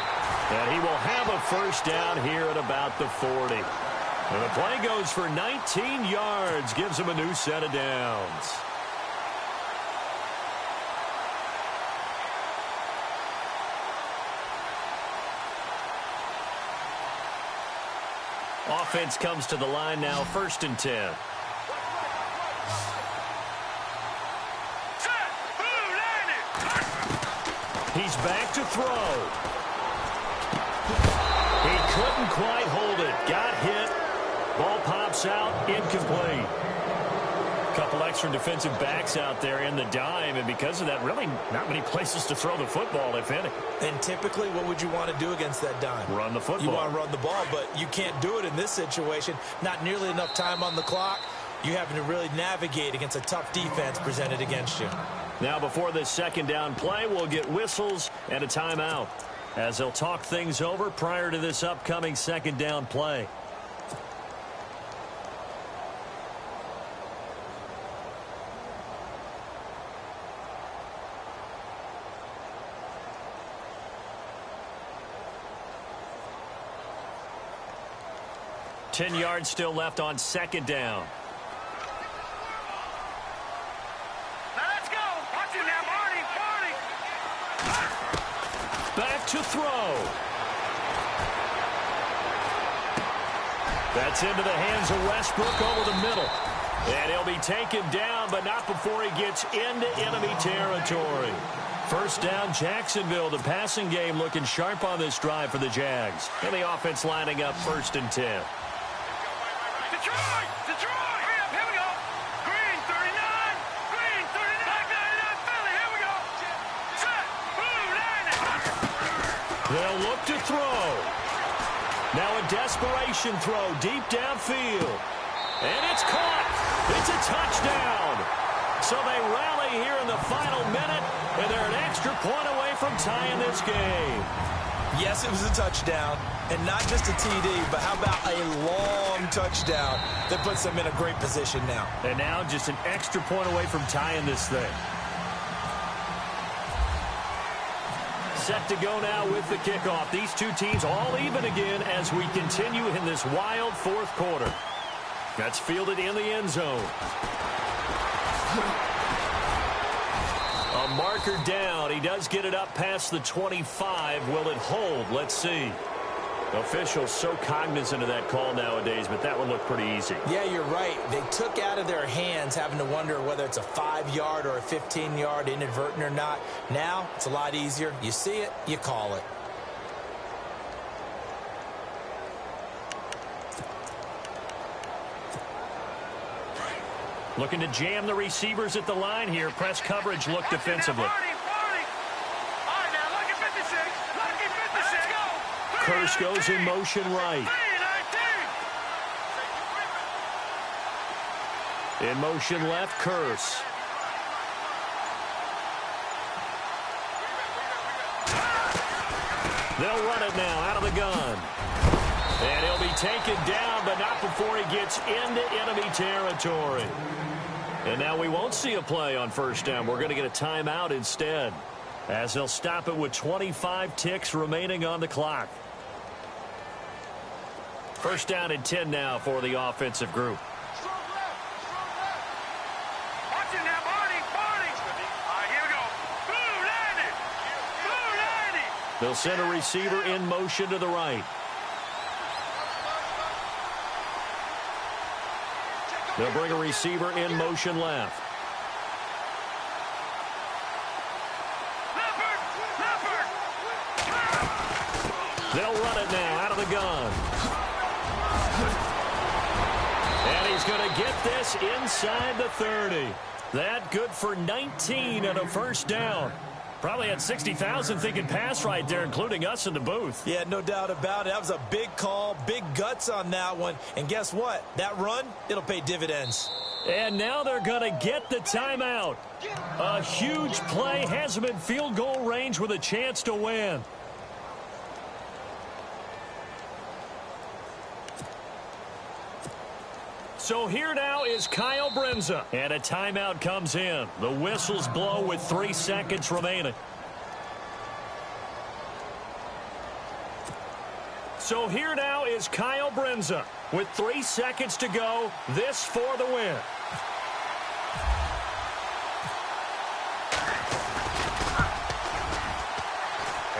And he will have a 1st down here at about the 40. And the play goes for 19 yards, gives him a new set of downs. Offense comes to the line now, 1st and 10. He's back to throw. couldn't quite hold it. Got hit. Ball pops out, incomplete. Couple extra defensive backs out there in the dime, and because of that, really not many places to throw the football, if any. And typically, what would you want to do against that dime? Run the football. You want to run the ball, but you can't do it in this situation. Not nearly enough time on the clock. You having to really navigate against a tough defense presented against you. Now, before this second down play, we'll get whistles and a timeout as they'll talk things over prior to this upcoming second down play. Ten yards still left on second down. Now let's go. Watch it now, Barney. Back to throw. That's into the hands of Westbrook over the middle. And he'll be taken down, but not before he gets into enemy territory. First down, Jacksonville. The passing game looking sharp on this drive for the Jags. And the offense lining up 1st and 10. Detroit! Detroit! Hurry up, here we go. Green 39. Green 39. Black 99 Philly, here we go. Set. Blue 90. They'll look to throw. Now a desperation throw deep downfield. And it's caught. It's a touchdown. So they rally here in the final minute, and they're an extra point away from tying this game. Yes, it was a touchdown, and not just a TD, but how about a long touchdown that puts them in a great position now. And now just an extra point away from tying this thing. Set to go now with the kickoff. These two teams all even again as we continue in this wild fourth quarter. That's fielded in the end zone. A marker down. He does get it up past the 25. Will it hold? Let's see. Officials so cognizant of that call nowadays, but that one looked pretty easy. Yeah, you're right. They took out of their hands having to wonder whether it's a 5-yard or a 15-yard inadvertent or not. Now, it's a lot easier. You see it, you call it. Looking to jam the receivers at the line here. Press coverage look defensively. All right, now, lucky 56. Lucky 56. Let's go. Curse goes in motion right. 3-19. In motion left, Curse. They'll run it now out of the gun. And he'll be taken down, but not before he gets into enemy territory. And now we won't see a play on first down. We're going to get a timeout instead, as they'll stop it with 25 ticks remaining on the clock. First down and 10 now for the offensive group. Watch it now, Barney. All right, here we go. Blue 90. Blue 90. They'll send a receiver in motion to the right. They'll bring a receiver in motion left. They'll run it now out of the gun. And he's going to get this inside the 30. That good for 19 and a first down. Probably had 60,000 thinking pass right there, including us in the booth. Yeah, no doubt about it. That was a big call, big guts on that one. And guess what? That run, it'll pay dividends. And now they're going to get the timeout. A huge play has them in field goal range with a chance to win. So here now is Kyle Bremza. And a timeout comes in. The whistles blow with 3 seconds remaining. So here now is Kyle Bremza. With 3 seconds to go, this for the win.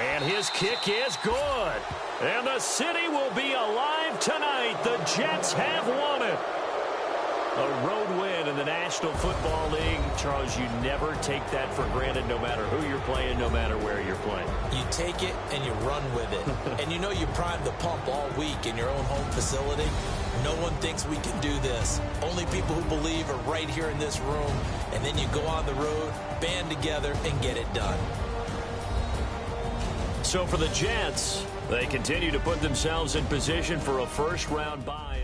And his kick is good. And the city will be alive tonight. The Jets have won it. A road win in the National Football League. Charles, you never take that for granted no matter who you're playing, no matter where you're playing. You take it and you run with it. And you know you primed the pump all week in your own home facility. No one thinks we can do this. Only people who believe are right here in this room. And then you go on the road, band together, and get it done. So for the Jets, they continue to put themselves in position for a first-round bye.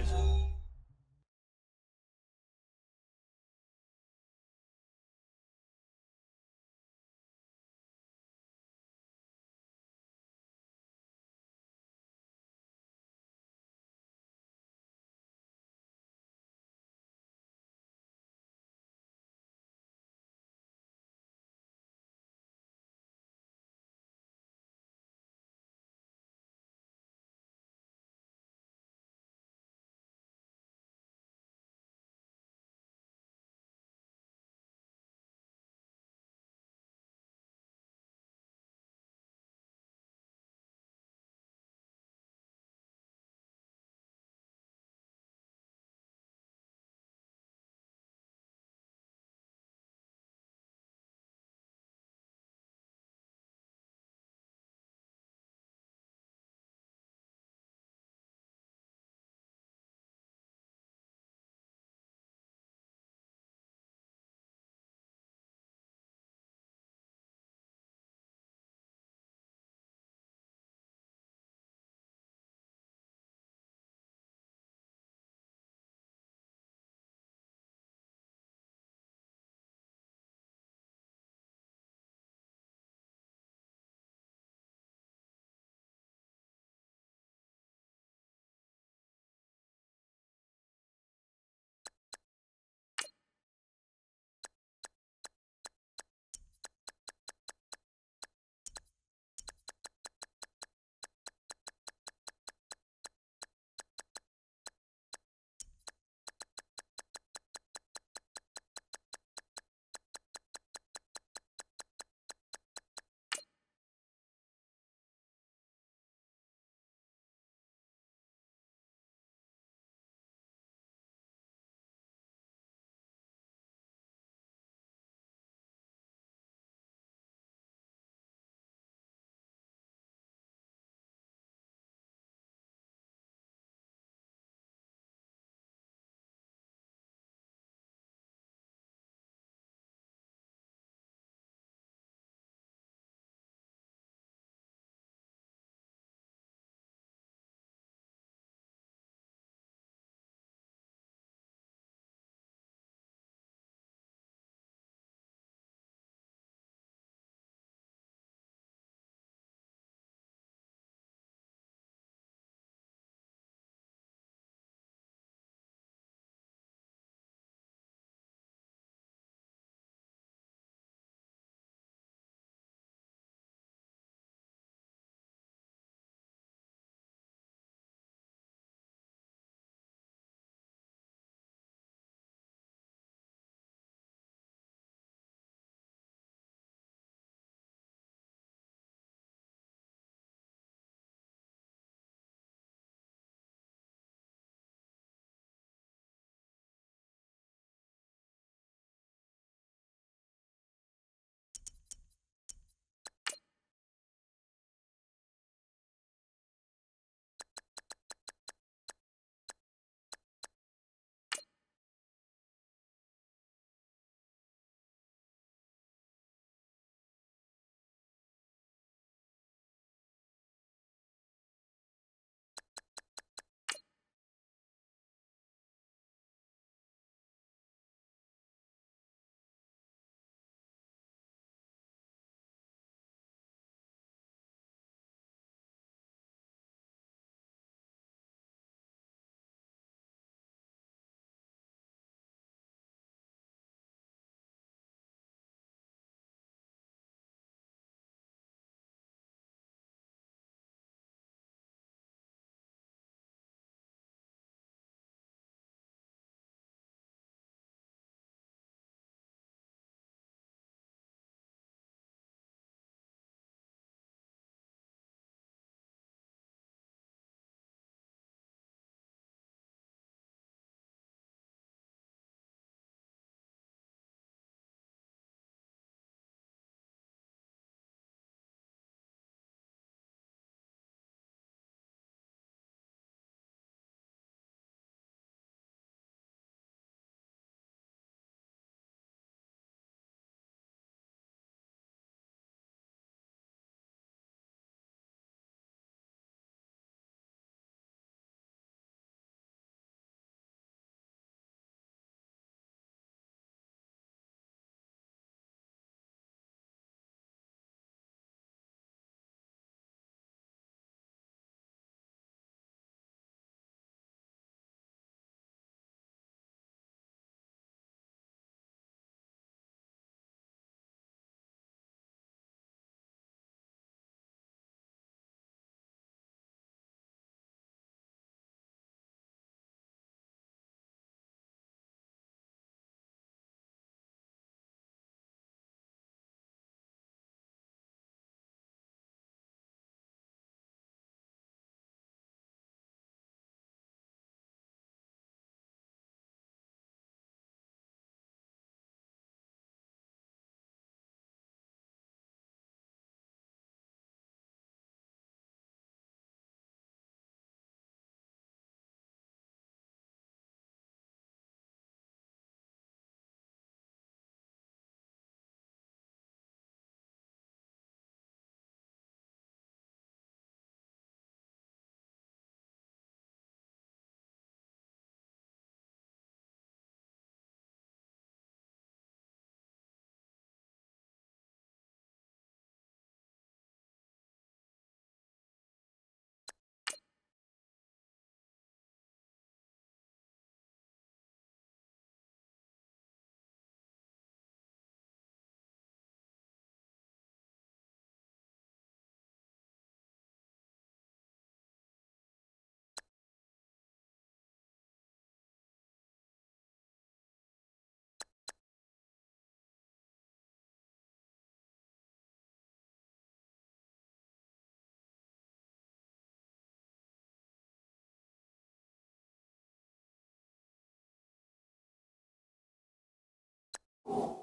you.